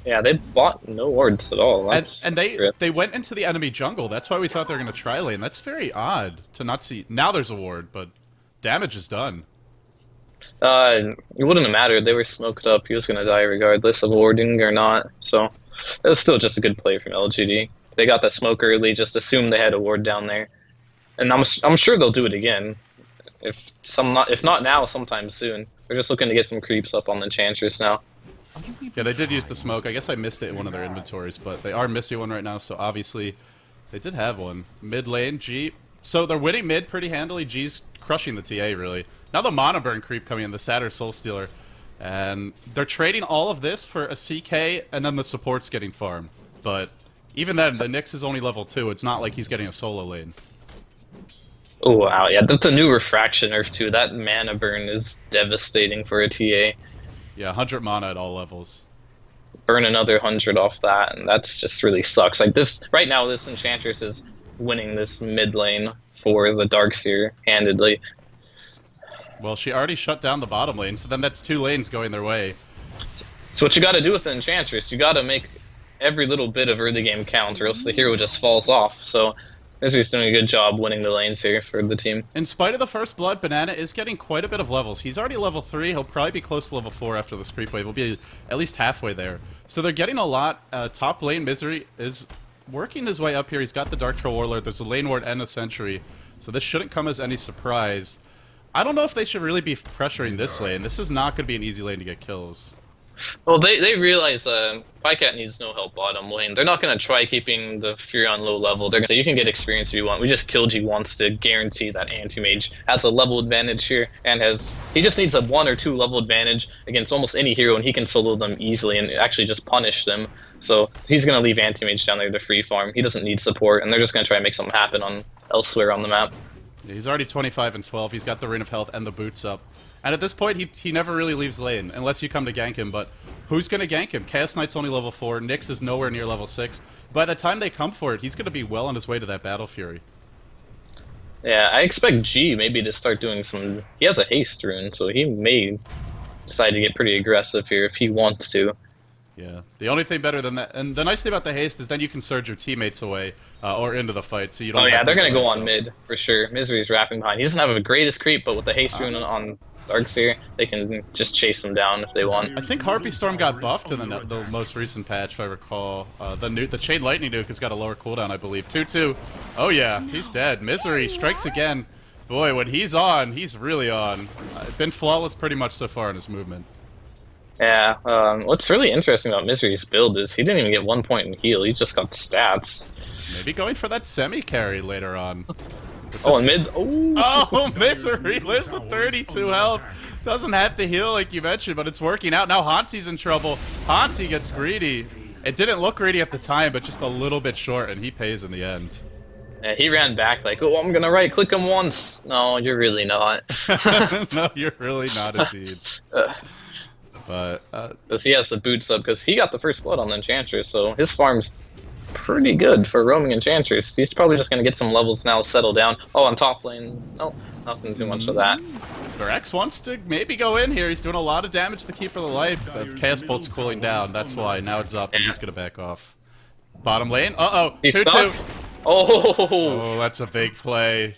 Yeah, they bought no wards at all. And they went into the enemy jungle. That's why we thought they were going to tri-lane. That's very odd to not see. Now there's a ward, but damage is done. It wouldn't have mattered. They were smoked up. He was going to die regardless of warding or not. So it was still just a good play from LGD. They got the smoke early, just assumed they had a ward down there. And I'm sure they'll do it again. If not now, sometime soon. They're just looking to get some creeps up on the Enchantress now. Yeah, they did use the smoke. I guess I missed it in one of their inventories, but they are missing one right now, so obviously they did have one. Mid lane, G. So they're winning mid pretty handily. G's crushing the TA, really. Now the Mana Burn creep coming in, the Satyr Soul Stealer. And they're trading all of this for a CK, and then the support's getting farmed. But even then, the Nyx is only level 2. It's not like he's getting a solo lane. Oh, wow. Yeah, that's a new refraction nerf, too. That Mana Burn is devastating for a TA. Yeah, 100 mana at all levels. Burn another 100 off that, and that just really sucks. Like this, right now, this Enchantress is winning this mid lane for the Darkseer handedly. Well, she already shut down the bottom lane, so then that's 2 lanes going their way. So what you gotta do with the Enchantress, you gotta make every little bit of early game count, or else the hero just falls off. So Misery's doing a good job winning the lanes here for the team. In spite of the first blood, Banana is getting quite a bit of levels. He's already level 3. He'll probably be close to level 4 after this creep wave. He'll be at least halfway there. So they're getting a lot. Top lane, Misery is working his way up here. He's got the Dark Troll Warlord. There's a lane ward and a sentry. So this shouldn't come as any surprise. I don't know if they should really be pressuring this lane. This is not going to be an easy lane to get kills. Well, they realize pajkatt needs no help bottom lane. They're not going to try keeping the Fury on low level. They're going to say, you can get experience if you want. We just killed you once to guarantee that anti-mage has a level advantage here, and he just needs a 1 or 2 level advantage against almost any hero, and he can solo them easily and actually just punish them. So he's going to leave anti-mage down there to free farm. He doesn't need support, and they're just going to try and make something happen elsewhere on the map. Yeah, he's already 25 and 12. He's got the Ring of Health and the boots up. And at this point, he never really leaves lane, unless you come to gank him, but who's going to gank him? Chaos Knight's only level 4, Nyx is nowhere near level 6. By the time they come for it, he's going to be well on his way to that Battle Fury. Yeah, I expect G maybe to start doing some... He has a haste rune, so he may decide to get pretty aggressive here if he wants to. Yeah, the only thing better than that, and the nice thing about the haste is then you can surge your teammates away, or into the fight, so you don't... Oh yeah, they're going to go on mid, for sure. Misery's wrapping behind. He doesn't have the greatest creep, but with the haste rune on Darksphere, they can just chase him down if they want. I think Harpy Storm got buffed in the most recent patch, if I recall. The Chain Lightning nuke has got a lower cooldown, I believe. 2-2. Oh yeah, he's dead. Misery strikes again. Boy, when he's on, he's really on. Been flawless pretty much so far in his movement. Yeah, what's really interesting about Misery's build is he didn't even get 1 point in heal, he just got stats. Maybe going for that semi-carry later on. Oh, and mid... Oh, Misery lives with 32 health. Doesn't have to heal like you mentioned, but it's working out. Now Hanci's in trouble. Hanci gets greedy. It didn't look greedy at the time, but just a little bit short, and he pays in the end. Yeah, he ran back like, oh, I'm gonna right-click him once. No, you're really not. No, you're really not indeed. But, because he has the boots up, because he got the first blood on the Enchantress, so his farm's pretty good for roaming Enchantress. He's probably just going to get some levels now, settle down. Oh, on top lane, no, nothing too much of that. Brax wants to maybe go in here. He's doing a lot of damage to the Keeper of the Light, but Chaos Bolt's cooling down. That's why. Now it's up, and he's going to back off. Bottom lane, uh-oh, 2-2. Oh, that's a big play.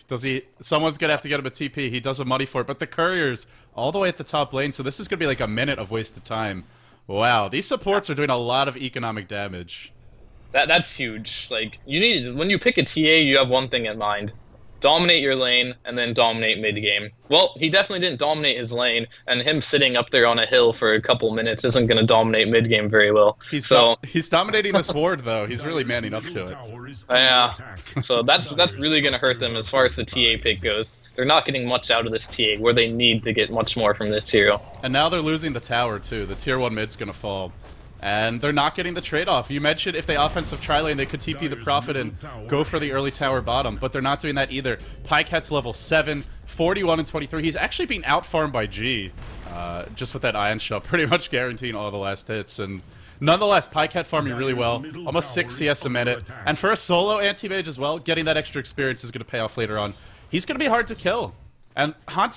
Someone's going to have to get him a TP. He does a money for it, but the Courier's all the way at the top lane, so this is going to be like a minute of wasted time. Wow, these supports are doing a lot of economic damage. That's huge. Like, when you pick a TA, you have one thing in mind. Dominate your lane, and then dominate mid-game. Well, he definitely didn't dominate his lane, and him sitting up there on a hill for a couple minutes isn't going to dominate mid-game very well. He's dominating this ward, though. He's really manning up to it. Yeah, so that's really going to hurt them as far as the TA pick goes. They're not getting much out of this TA, where they need to get much more from this hero. And now they're losing the tower, too. The tier 1 mid's going to fall. And they're not getting the trade-off. You mentioned if they offensive tri-lane, they could TP the Prophet and go for the early tower bottom, but they're not doing that either. Pajkatt's level 7, 41 and 23. He's actually being out-farmed by G, just with that Ion Shell, pretty much guaranteeing all the last hits. And nonetheless, Pajkatt farming really well, almost 6 CS a minute. And for a solo anti-mage as well, getting that extra experience is going to pay off later on. He's going to be hard to kill. And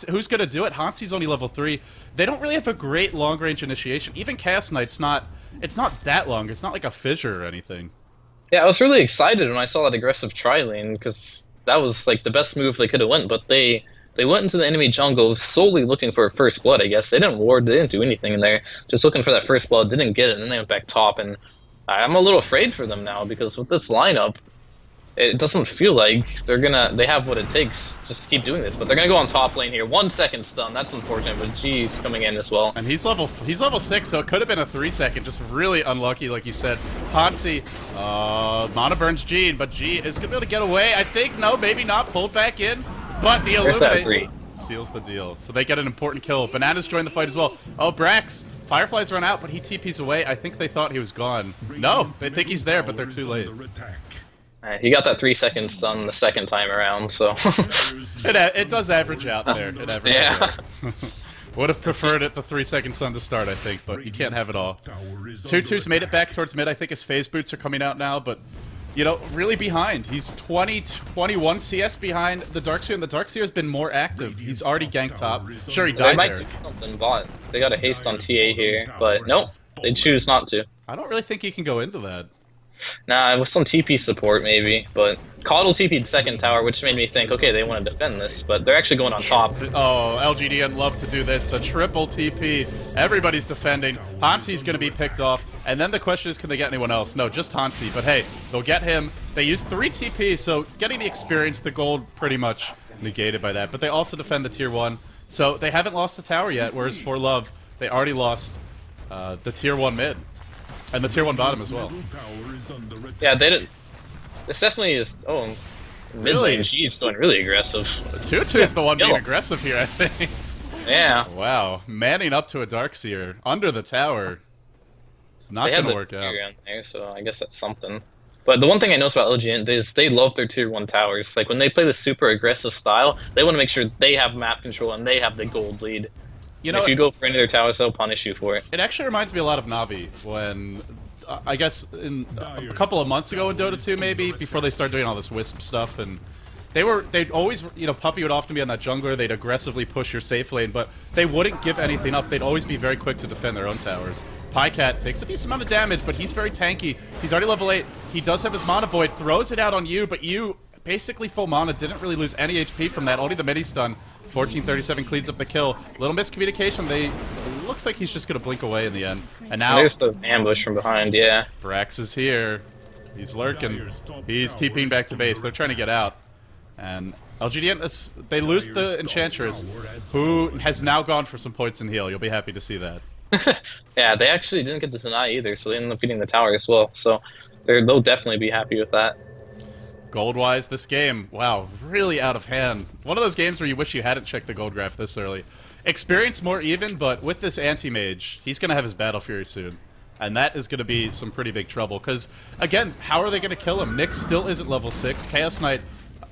who's going to do it? Hanci's only level 3. They don't really have a great long-range initiation. Even Chaos Knight's not... It's not that long. It's not like a fissure or anything. Yeah, I was really excited when I saw that aggressive tri-lane, because that was like the best move they could have went, but they went into the enemy jungle solely looking for a first blood, I guess. They didn't ward, they didn't do anything in there. Just looking for that first blood, didn't get it, and then they went back top, and I'm a little afraid for them now, because with this lineup, it doesn't feel like they have what it takes just to keep doing this, but they're gonna go on top lane here. 1 second stun, that's unfortunate, but G's coming in as well. And he's level 6, so it could have been a 3 second, just really unlucky, like you said. Hanci, Mana burns G, but G is gonna be able to get away, I think. No, maybe not, pulled back in, but the Illuminate seals the deal. So they get an important kill. Bananas join the fight as well. Oh, Brax, Fireflies run out, but he TPs away. I think they thought he was gone. No, they think he's there, but they're too late. He got that 3 second stun the second time around, so... it does average out there. It averages out. Would have preferred it the 3 second stun to start, I think, but you can't have it all. 2-2's made it back towards mid. I think his phase boots are coming out now, but, you know, really behind. He's 21 CS behind the Darkseer, and the Darkseer has been more active. He's already ganked top. Sure, he died there. They might do something bot. They got a haste on TA here, but nope, they choose not to. I don't really think he can go into that. Nah, with some TP support maybe, but Coddle TP'd second tower, which made me think, okay, they want to defend this, but they're actually going on top. Oh, LGD.int love to do this. The triple TP. Everybody's defending. Hanci's going to be picked off, and then the question is, can they get anyone else? No, just Hanci, but hey, they'll get him. They use 3 TPs, so getting the experience, the gold, pretty much negated by that, but they also defend the tier 1. So they haven't lost the tower yet, whereas ForLove, they already lost the tier 1 mid. And the tier 1 bottom as well. Yeah, they didn't. This definitely is. Oh, mid lane, she's going really aggressive. ldOTA is the one being aggressive here, I think. Yeah. Wow, manning up to a Darkseer under the tower. Not gonna work out. On there, so I guess that's something. But the one thing I noticed about LGD is they love their tier 1 towers. Like when they play the super aggressive style, they want to make sure they have map control and they have the gold lead. You know, if you go for any of their towers, they'll punish you for it. It actually reminds me a lot of Na'Vi when, I guess, in a couple of months ago in Dota 2 maybe, before they started doing all this Wisp stuff, and they'd always, you know, Puppey would often be on that jungler, they'd aggressively push your safe lane, but they wouldn't give anything up, they'd always be very quick to defend their own towers. Pajkatt takes a decent amount of damage, but he's very tanky, he's already level 8, he does have his Mana Void, throws it out on you, but you, basically full mana, didn't really lose any HP from that, only the midi stun. 1437 cleans up the kill. Little miscommunication, it looks like he's just gonna blink away in the end. And now there's the ambush from behind, yeah. Brax is here. He's lurking. He's TPing back to base. They're trying to get out. And LGD.int, they lose the Enchantress, who has now gone for some points in heal. You'll be happy to see that. Yeah, they actually didn't get the deny either, so they ended up getting the tower as well. So they'll definitely be happy with that. Gold-wise, this game, wow, really out of hand. One of those games where you wish you hadn't checked the gold graph this early. Experience more even, but with this anti-mage, he's going to have his Battle Fury soon. And that is going to be some pretty big trouble, because, again, how are they going to kill him? Nyx still isn't level 6. Chaos Knight,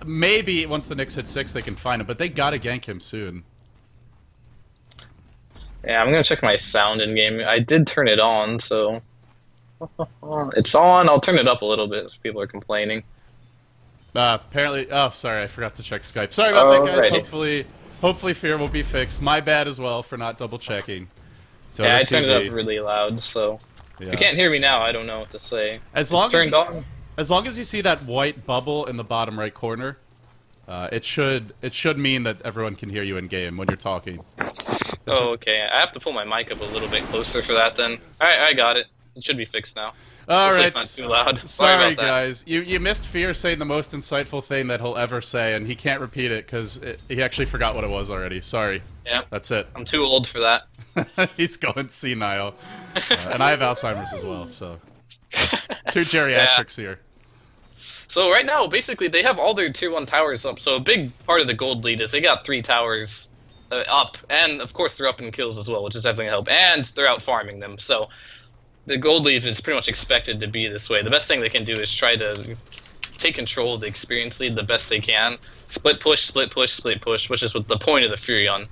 maybe once the Nyx hit 6 they can find him, but they got to gank him soon. Yeah, I'm going to check my sound in-game. I did turn it on, so... It's on. I'll turn it up a little bit if people are complaining. Apparently, oh, sorry, I forgot to check Skype. Sorry about that, guys. Hopefully Fear will be fixed. My bad as well for not double checking. Yeah, I turned it up really loud, so if you can't hear me now, I don't know what to say. As long as you see that white bubble in the bottom right corner, it should mean that everyone can hear you in game when you're talking. Oh, okay. I have to pull my mic up a little bit closer for that then. Alright, I got it. It should be fixed now. Alright, not too loud. Sorry guys. You missed Fear saying the most insightful thing that he'll ever say, and he can't repeat it because he actually forgot what it was already. Sorry. Yeah. That's it. I'm too old for that. He's going senile. And I have Alzheimer's as well, so... Two geriatrics here. So right now, basically, they have all their tier 1 towers up, so a big part of the gold lead is they got 3 towers up, and of course they're up in kills as well, which is definitely going to help, and they're out farming them, so the gold lead is pretty much expected to be this way. The best thing they can do is try to take control of the experience lead the best they can. Split push, split push, split push, which is what the point of the Furion.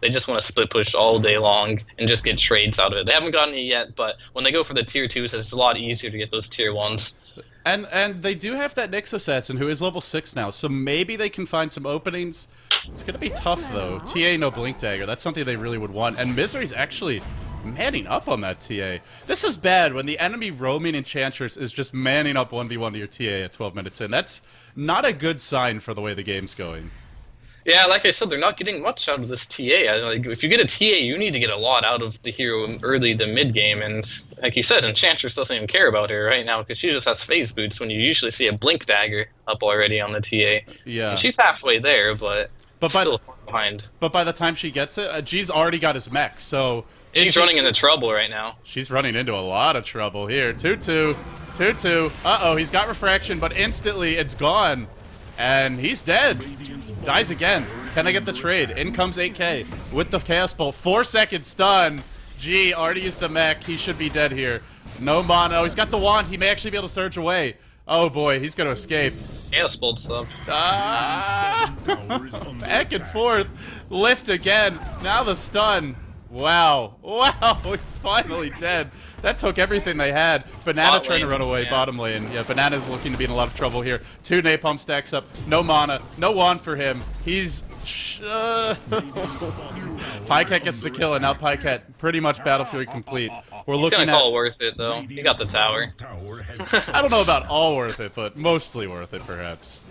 They just want to split push all day long and just get trades out of it. They haven't gotten it yet, but when they go for the tier 2s, it's a lot easier to get those tier 1s. And they do have that Nyx assassin who is level 6 now, so maybe they can find some openings. It's going to be tough, though. TA no Blink Dagger, that's something they really would want. And Misery's actually manning up on that TA. This is bad when the enemy roaming Enchantress is just manning up 1v1 to your TA at 12 minutes in. That's not a good sign for the way the game's going. Yeah, like I said, they're not getting much out of this TA. Like, if you get a TA, you need to get a lot out of the hero early to mid game, and like you said, Enchantress doesn't even care about her right now because she just has phase boots when you usually see a Blink Dagger up already on the TA. Yeah. And she's halfway there, but still behind. But by the time she gets it, G's already got his mech, so... She's running into trouble right now. She's running into a lot of trouble here. 2-2. 2-2. Uh-oh, he's got refraction, but instantly it's gone. And he's dead. Dies again. Can I get the trade? In comes 8K with the Chaos Bolt. 4-second stun. G already used the mech. He should be dead here. No mana. Oh, he's got the wand. He may actually be able to surge away. Oh boy, he's going to escape. Chaos Bolt's up. Back and forth. Lift again. Now the stun. Wow. Wow, he's finally dead. That took everything they had. Banana trying to run away, bottom lane. Yeah, Banana's looking to be in a lot of trouble here. 2 napalm stacks up. No mana. No wand for him. He's... Pajkatt gets the kill, and now Pajkatt pretty much Battle Fury complete. We're looking at... He's gonna call worth it, though. He got the tower. I don't know about all worth it, but mostly worth it, perhaps.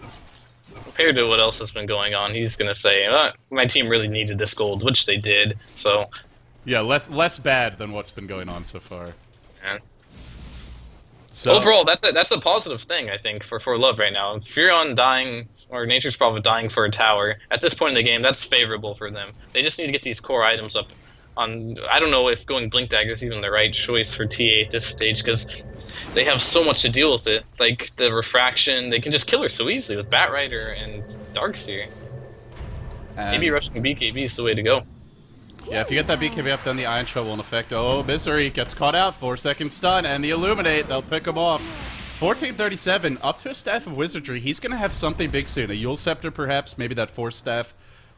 Compared to what else has been going on, he's gonna say, my team really needed this gold, which they did, so... Yeah, less bad than what's been going on so far. Yeah. So overall, that's a positive thing, I think, for ForLove right now. If you're on dying, or Nature's Prophet dying for a tower, at this point in the game, that's favorable for them. They just need to get these core items up. I don't know if going Blink Dagger is even the right choice for TA at this stage, because they have so much to deal with it. Like, the refraction, they can just kill her so easily with Batrider and Darkseer. Maybe rushing BKB is the way to go. Yeah, if you get that BKB up, then the Iron Shell won't affect. Oh, Misery gets caught out. 4-second stun, and the Illuminate, they'll pick him off. 1437, up to a Staff of Wizardry. He's going to have something big soon. A Yule Scepter, perhaps, maybe that Force Staff.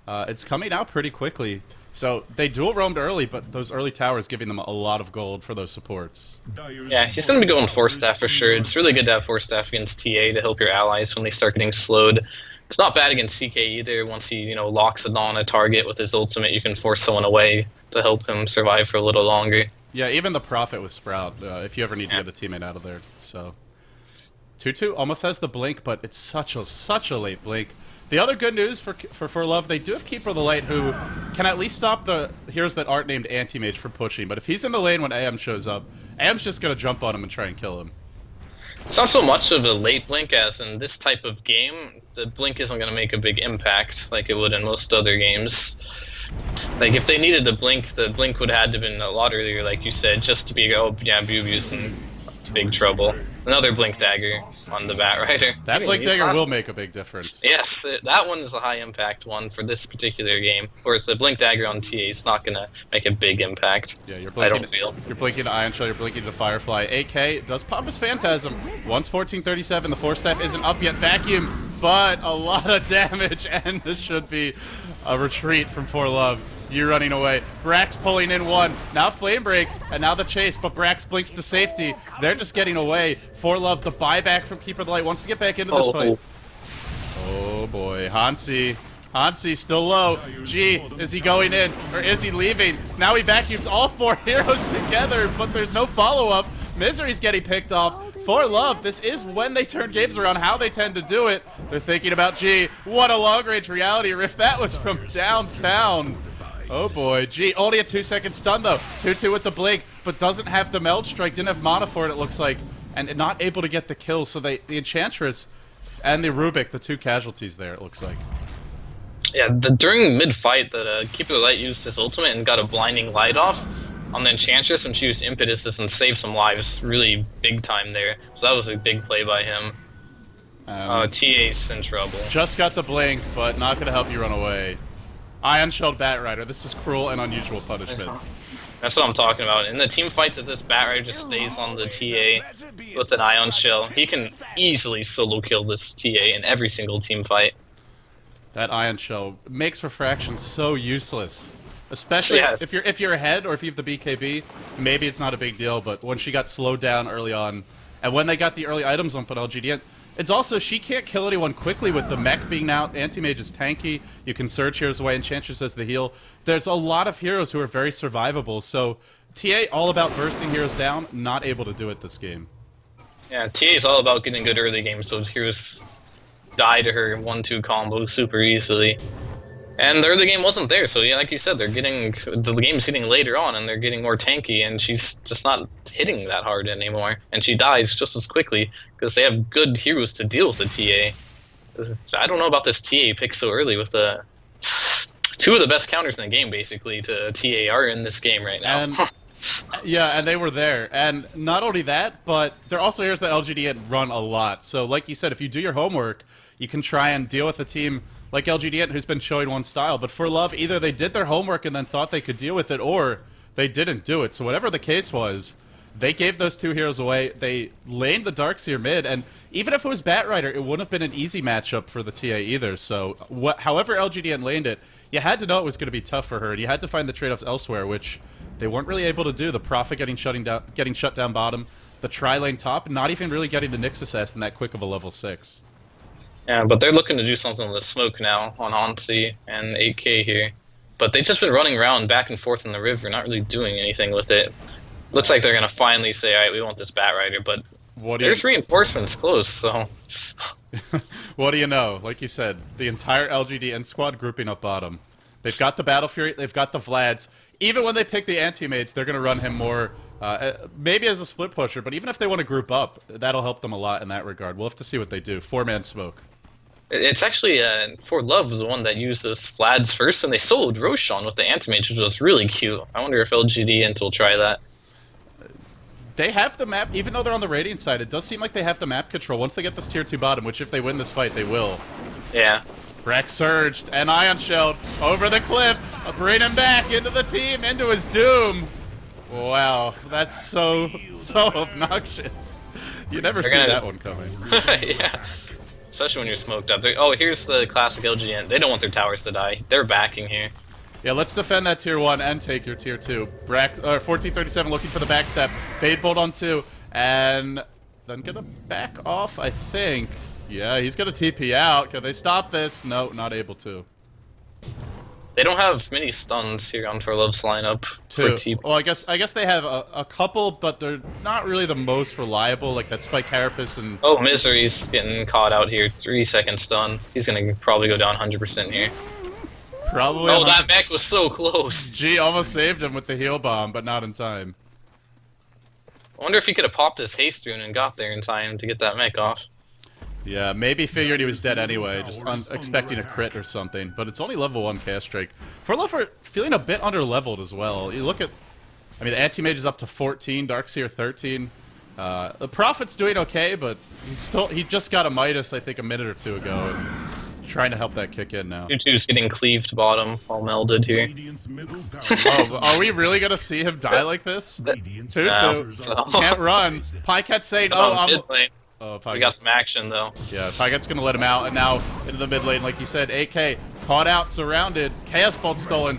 It's coming out pretty quickly. So they dual roamed early, but those early towers giving them a lot of gold for those supports. Yeah, he's going to be going Force Staff for sure. It's really good to have Force Staff against TA to help your allies when they start getting slowed. It's not bad against CK either. Once he, you know, locks it on a target with his ultimate, you can force someone away to help him survive for a little longer. Yeah, even the Prophet with Sprout, if you ever need to get a teammate out of there. So 2-2 almost has the blink, but it's such a late blink. The other good news for ForLove, they do have Keeper of the Light, who can at least stop the heroes that aren't named Anti-Mage from pushing. But if he's in the lane when AM shows up, AM's just going to jump on him and try and kill him. It's not so much of a late blink as in this type of game, the blink isn't going to make a big impact like it would in most other games. Like, if they needed the blink would have had to have been a lot earlier, like you said, just to be, oh, yeah, biubiubiu's in big trouble. Another Blink Dagger on the Batrider. That Blink Dagger will make a big difference. Yes, that one is a high impact one for this particular game. Whereas the Blink Dagger on TA is not going to make a big impact. Yeah, you're I blinking, don't feel. You're blinking to Iron Shell, you're blinking to Firefly. AK does pop his Phantasm. Once 1437, the Force Staff isn't up yet. Vacuum, but a lot of damage, and this should be a retreat from ForLove. You running away. Brax pulling in one. Now Flame breaks, and now the chase, but Brax blinks to safety. They're just getting away. ForLove, the buyback from Keeper of the Light, wants to get back into this fight. Oh boy, hanci. Hanci still low. G, is he going in, or is he leaving? Now he vacuums all four heroes together, but there's no follow-up. Misery's getting picked off. ForLove, this is when they turn games around, how they tend to do it. They're thinking about G. What a long-range reality rift that was from downtown. Oh boy, G, only a 2-second stun though. 2-2 with the blink, but doesn't have the meld strike, didn't have mana for it looks like, and not able to get the kill, so the Enchantress and the Rubik, the two casualties there, it looks like. Yeah, during mid-fight, that Keeper of the Light used his ultimate and got a blinding light off on the Enchantress, and she used Impetus and saved some lives really big time there, so that was a big play by him. TA's in trouble. Just got the blink, but not going to help you run away. Iron Shelled Batrider. This is cruel and unusual punishment. That's what I'm talking about. In the team fight that this Batrider just stays on the TA with an Ion Shell, he can easily solo kill this TA in every single team fight. That Ion Shell makes refraction so useless. Especially if you're ahead or if you have the BKB, maybe it's not a big deal, but when she got slowed down early on, and when they got the early items on LGD.int, it's also, she can't kill anyone quickly with the mech being out. Anti-Mage is tanky. You can surge heroes away. Enchantress as the heal. There's a lot of heroes who are very survivable. So, TA all about bursting heroes down. Not able to do it this game. Yeah, TA is all about getting good early games. So heroes die to her 1-2 combos super easily. And the early game wasn't there, so yeah, like you said, the game's hitting later on, and they're getting more tanky, and she's just not hitting that hard anymore. And she dies just as quickly, because they have good heroes to deal with the TA. I don't know about this TA pick so early with the... Two of the best counters in the game, basically, to TA are in this game right now. And, yeah, and they were there. And not only that, but they're also heroes that LGD run a lot. So like you said, if you do your homework, you can try and deal with a team like LGD.int, who's been showing one style. But ForLove, either they did their homework and then thought they could deal with it, or they didn't do it. So whatever the case was, they gave those two heroes away. They laned the Darkseer mid, and even if it was Batrider, it wouldn't have been an easy matchup for the TA either. So however LGD.int laned it, you had to know it was going to be tough for her, and you had to find the trade-offs elsewhere, which they weren't really able to do. The Prophet getting shut down bottom, the tri-lane top, not even really getting the Nyx assassin that quick of a level 6. Yeah, but they're looking to do something with Smoke now on hanci and 8K here. But they've just been running around back and forth in the river, not really doing anything with it. Looks like they're going to finally say, alright, we want this Batrider, but there's reinforcements close, so... What do you know? Like you said, the entire LGD squad grouping up bottom. They've got the Battle Fury, they've got the Vlads. Even when they pick the Anti-Mage, they're going to run him more Maybe as a split pusher, but even if they want to group up, that'll help them a lot in that regard. We'll have to see what they do. 4-man smoke. It's actually ForLove the one that used this Vlad's first, and they sold Roshan with the anti-mage, which was really cute. I wonder if LGD.int will try that. They have the map, even though they're on the Radiant side, it does seem like they have the map control once they get this tier 2 bottom, which if they win this fight, they will. Yeah. Brax surged, and Ion Shelled over the cliff, bring him back into the team, into his doom. Wow, that's so obnoxious. You never see that one coming. Yeah. Especially when you're smoked up. Oh, here's the classic LGD. They don't want their towers to die. They're backing here. Yeah, let's defend that tier 1 and take your tier 2. Brax, 1437 looking for the backstep. Fade Bolt on 2, and then gonna back off, I think. Yeah, he's gonna TP out. Can they stop this? No, not able to. They don't have many stuns here on ForLove's lineup. Two. Well, I guess they have a couple, but they're not really the most reliable. Like that Spike Carapace and. Oh, Misery's getting caught out here. 3-second stun. He's gonna probably go down 100% here. Probably. Oh, that mech was so close. G almost saved him with the heal bomb, but not in time. I wonder if he could have popped his haste rune and got there in time to get that mech off. Yeah, maybe figured he was dead anyway, just expecting a crit or something. But it's only level 1 cast strike. ForLove are feeling a bit under-leveled as well. You look at, I mean, the anti-mage is up to 14, Darkseer 13. The Prophet's doing okay, but he just got a Midas, I think, a minute or two ago. And trying to help that kick in now. 2-2's getting cleaved bottom, all melded here. Oh, are we really gonna see him die like this? 2-2. Can't run. Pajkatt saying, we got some action though. Yeah, Pajkatt's gonna let him out, and now into the mid lane, like you said, AK caught out, surrounded, Chaos Bolt stolen.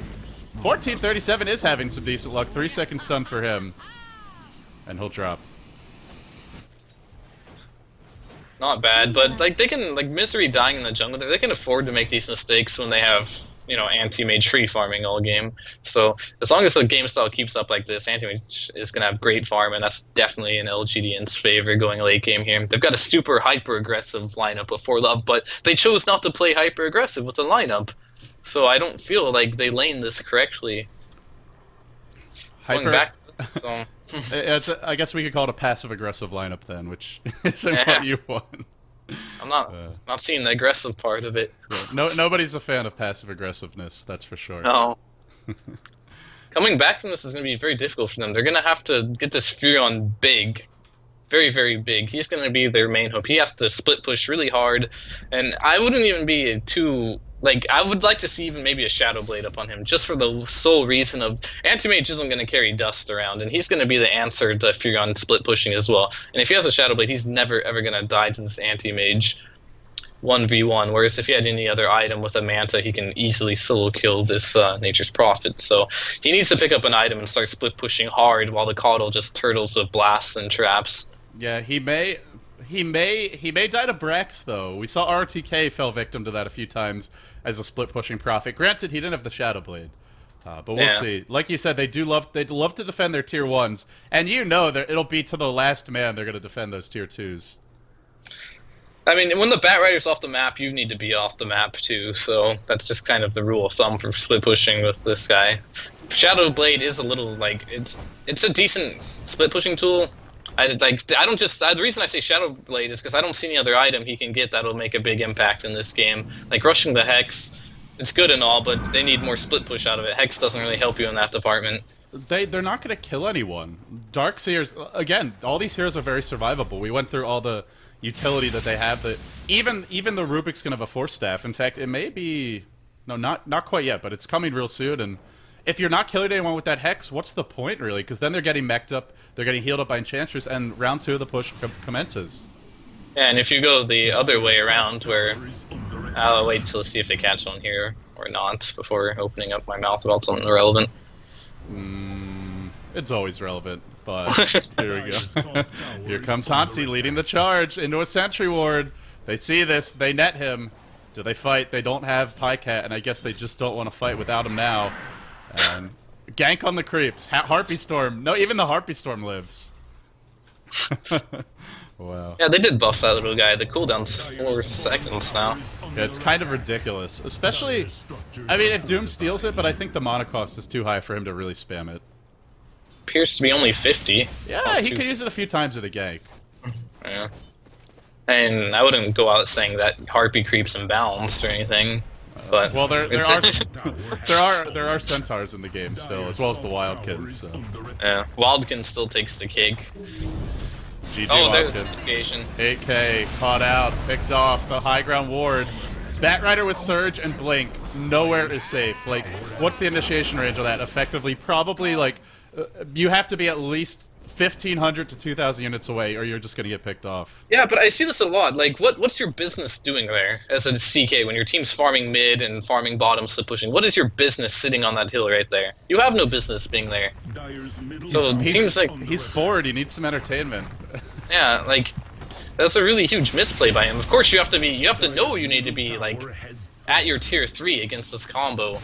1437 is having some decent luck. 3-second stun for him, and he'll drop. Not bad, but like they can, like Misery dying in the jungle, they can afford to make these mistakes when they have, you know, anti-mage free farming all game. So as long as the game style keeps up like this, anti-mage is gonna have great farm, and that's definitely in LGD.int's favor going late game here. They've got a super hyper aggressive lineup with ForLove, but they chose not to play hyper aggressive with the lineup. So I don't feel like they lane this correctly. Going back, so. I guess we could call it a passive-aggressive lineup then, which isn't what you want. I'm not seeing the aggressive part of it. Yeah, nobody's a fan of passive-aggressiveness, that's for sure. No. Coming back from this is going to be very difficult for them. They're going to have to get this Furion big. Very, very big. He's going to be their main hope. He has to split push really hard, and I wouldn't even be too... Like, I would like to see even maybe a Shadow Blade up on him, just for the sole reason of Anti-Mage isn't going to carry dust around, and he's going to be the answer to Furion split pushing as well. And if he has a Shadow Blade, he's never ever going to die to this Anti-Mage 1v1, whereas if he had any other item with a Manta, he can easily solo kill this Nature's Prophet. So he needs to pick up an item and start split pushing hard while the Caudal just turtles with blasts and traps. Yeah, he may die to Brax though. We saw RTK fell victim to that a few times as a split pushing Prophet. Granted, he didn't have the Shadow Blade, but we'll see. Like you said, they'd love to defend their tier 1s, and you know that it'll be to the last man they're going to defend those tier 2s. I mean, when the Bat Rider's off the map, you need to be off the map too. So that's just kind of the rule of thumb for split pushing with this guy. Shadow Blade is a little like it's a decent split pushing tool. The reason I say Shadow Blade is because I don't see any other item he can get that'll make a big impact in this game. Like rushing the Hex, it's good and all, but they need more split push out of it. Hex doesn't really help you in that department. They're not going to kill anyone. Darkseers, again, all these heroes are very survivable. We went through all the utility that they have. That even the Rubik's going to have a Force Staff. In fact, it may be... No, not quite yet, but it's coming real soon, and... If you're not killing anyone with that Hex, what's the point, really? Because then they're getting mech'd up, they're getting healed up by Enchantress, and round 2 of the push commences. Yeah, and if you go the other way around, where... I'll wait till see if they catch one here or not before opening up my mouth about something irrelevant. It's always relevant, but here we go. Here comes Hanci leading the charge into a Sentry Ward. They see this, they net him. Do they fight? They don't have Pajkatt, and I guess they just don't want to fight without him now. And gank on the creeps. Harpy Storm. No, even the Harpy Storm lives. Wow. Yeah, they did buff that little guy. The cooldown's 4 seconds now. Yeah, it's kind of ridiculous. Especially, I mean, if Doom steals it, but I think the mana cost is too high for him to really spam it. appears to be only 50. Yeah, he could use it a few times in a gank. Yeah. And I wouldn't go out saying that Harpy creeps imbalanced or anything. But well, there are centaurs in the game still, as well as the wildkins. So. Yeah, wildkin still takes the cake. GG oh, there's wildkin. initiation. 8K caught out, picked off the high ground ward. Batrider with Surge and Blink, nowhere is safe. Like, what's the initiation range of that? Effectively, probably like you have to be at least 1,500 to 2,000 units away, or you're just gonna get picked off. Yeah, but I see this a lot. Like, what's your business doing there as a CK when your team's farming mid and farming bottom, slip pushing? What is your business sitting on that hill right there? You have no business being there. So he's bored. He needs some entertainment. Yeah, like that's a really huge misplay by him. Of course, you have to know you need to be like at your tier 3 against this combo.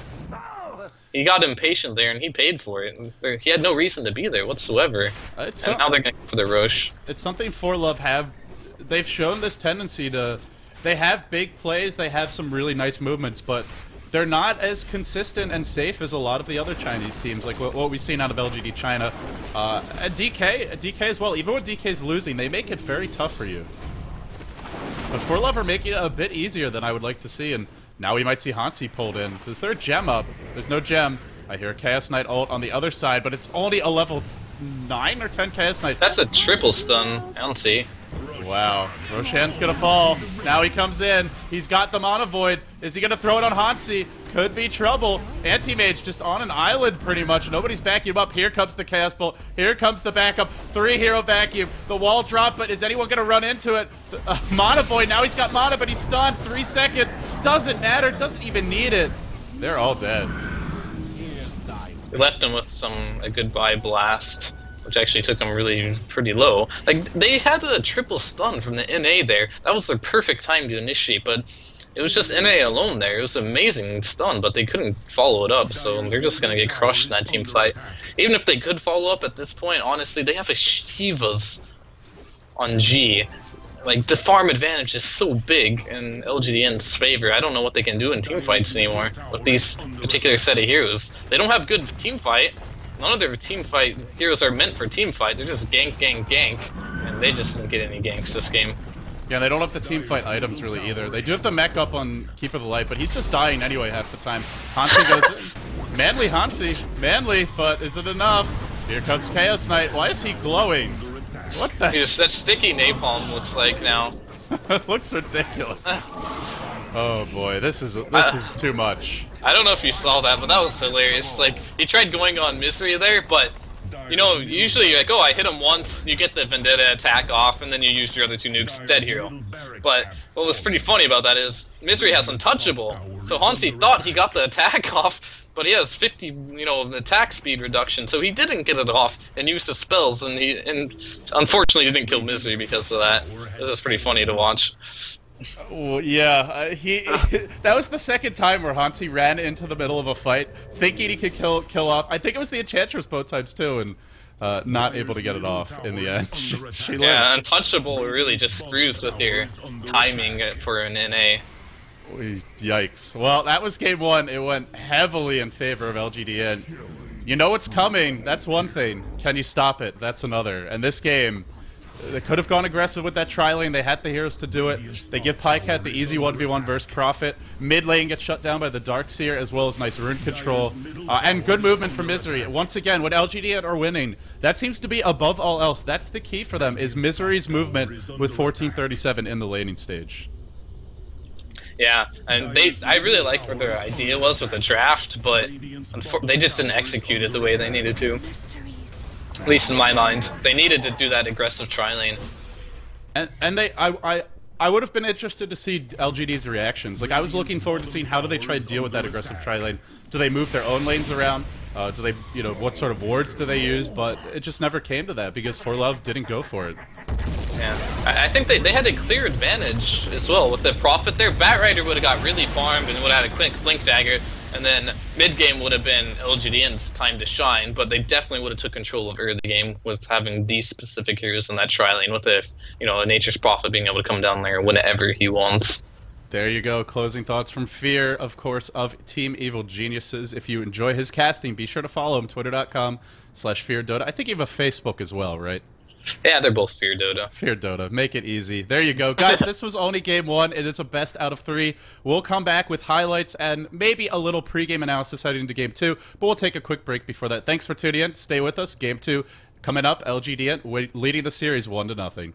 He got impatient there, and he paid for it. He had no reason to be there whatsoever. And now they're going for the rush. It's something ForLove have. They've shown this tendency to. They have big plays. They have some really nice movements, but they're not as consistent and safe as a lot of the other Chinese teams, like what we've seen out of LGD China. DK as well. Even when DK's losing, they make it very tough for you. But ForLove are making it a bit easier than I would like to see, and now we might see hanci pulled in. Is there a gem up? There's no gem. I hear a Chaos Knight ult on the other side, but it's only a level 9 or 10 Chaos Knight. That's a triple stun, hanci. Wow. Roshan's gonna fall. Now he comes in. He's got the Mana Void. Is he gonna throw it on hanci? Could be trouble. Anti-Mage just on an island pretty much. Nobody's backing him up. Here comes the Chaos Bolt. Here comes the backup. 3-hero vacuum. The wall drop, but is anyone gonna run into it? Mana Void. Now he's got mana, but he's stunned. 3 seconds. Doesn't matter. Doesn't even need it. They're all dead. We left him with a goodbye blast, which actually took them really pretty low. Like, they had a triple stun from the NA there. That was the perfect time to initiate, but it was just NA alone there. It was an amazing stun, but they couldn't follow it up, so they're just gonna get crushed in that team fight. Even if they could follow up at this point, honestly, they have a Shivas on G. Like, the farm advantage is so big in LGDN's favor. I don't know what they can do in team fights anymore with these particular set of heroes. They don't have good team fight. None of their team fight heroes are meant for team fight. They're just gank, gank, gank, and they just didn't get any ganks this game. Yeah, they don't have the team fight items really either. They do have the mech up on Keeper of the Light, but he's just dying anyway half the time. hanci goes in. Manly hanci. Manly, but is it enough? Here comes Chaos Knight. Why is he glowing? What the? Dude, that sticky napalm looks like now. It looks ridiculous. Oh boy, this is too much. I don't know if you saw that, but that was hilarious. Like, he tried going on Misery there, but, you know, usually you're like, oh, I hit him once, you get the Vendetta attack off, and then you use your other 2 nukes, dead hero. But what was pretty funny about that is, Misery has Untouchable, so hanci thought he got the attack off, but he has 50, you know, attack speed reduction, so he didn't get it off and used his spells, and unfortunately didn't kill Misery because of that. It was pretty funny to watch. Well, yeah, that was the second time where hanci ran into the middle of a fight, thinking he could kill off. I think it was the Enchantress both times too, and not able to get it off in the end. She yeah, Untouchable really just screws with your timing for an NA. Yikes. Well, that was game 1. It went heavily in favor of LGDN. You know what's coming. That's one thing. Can you stop it? That's another. And this game, they could have gone aggressive with that tri-lane. They had the heroes to do it. They give pajkatt the easy 1v1 versus Prophet. Mid lane gets shut down by the Darkseer, as well as nice rune control. And good movement from Misery. Once again, when LGD are winning, that seems to be above all else. That's the key for them, is Misery's movement with 1437 in the laning stage. Yeah, and I really liked what their idea was with the draft, but they just didn't execute it the way they needed to. At least in my mind, they needed to do that aggressive tri-lane. And I would have been interested to see LGD's reactions. Like, I was looking forward to seeing how do they try to deal with that aggressive tri-lane. Do they move their own lanes around? Do they, you know, what sort of wards do they use? But it just never came to that because ForLove didn't go for it. Yeah, I think they had a clear advantage as well with the Prophet there. Batrider would have got really farmed and would have had a quick Blink Dagger, and then mid-game would have been LGDN's time to shine, but they definitely would have took control of early game with having these specific heroes in that tri-lane with a Nature's Prophet being able to come down there whenever he wants. There you go. Closing thoughts from Fear, of course, of Team Evil Geniuses. If you enjoy his casting, be sure to follow him, twitter.com/FearDota. I think you have a Facebook as well, right? Yeah, they're both Fear Dota. Fear Dota. Make it easy. There you go. Guys, this was only game 1. It is a best out of 3. We'll come back with highlights and maybe a little pregame analysis heading into game 2, but we'll take a quick break before that. Thanks for tuning in. Stay with us. Game 2 coming up. LGD.int leading the series 1-0.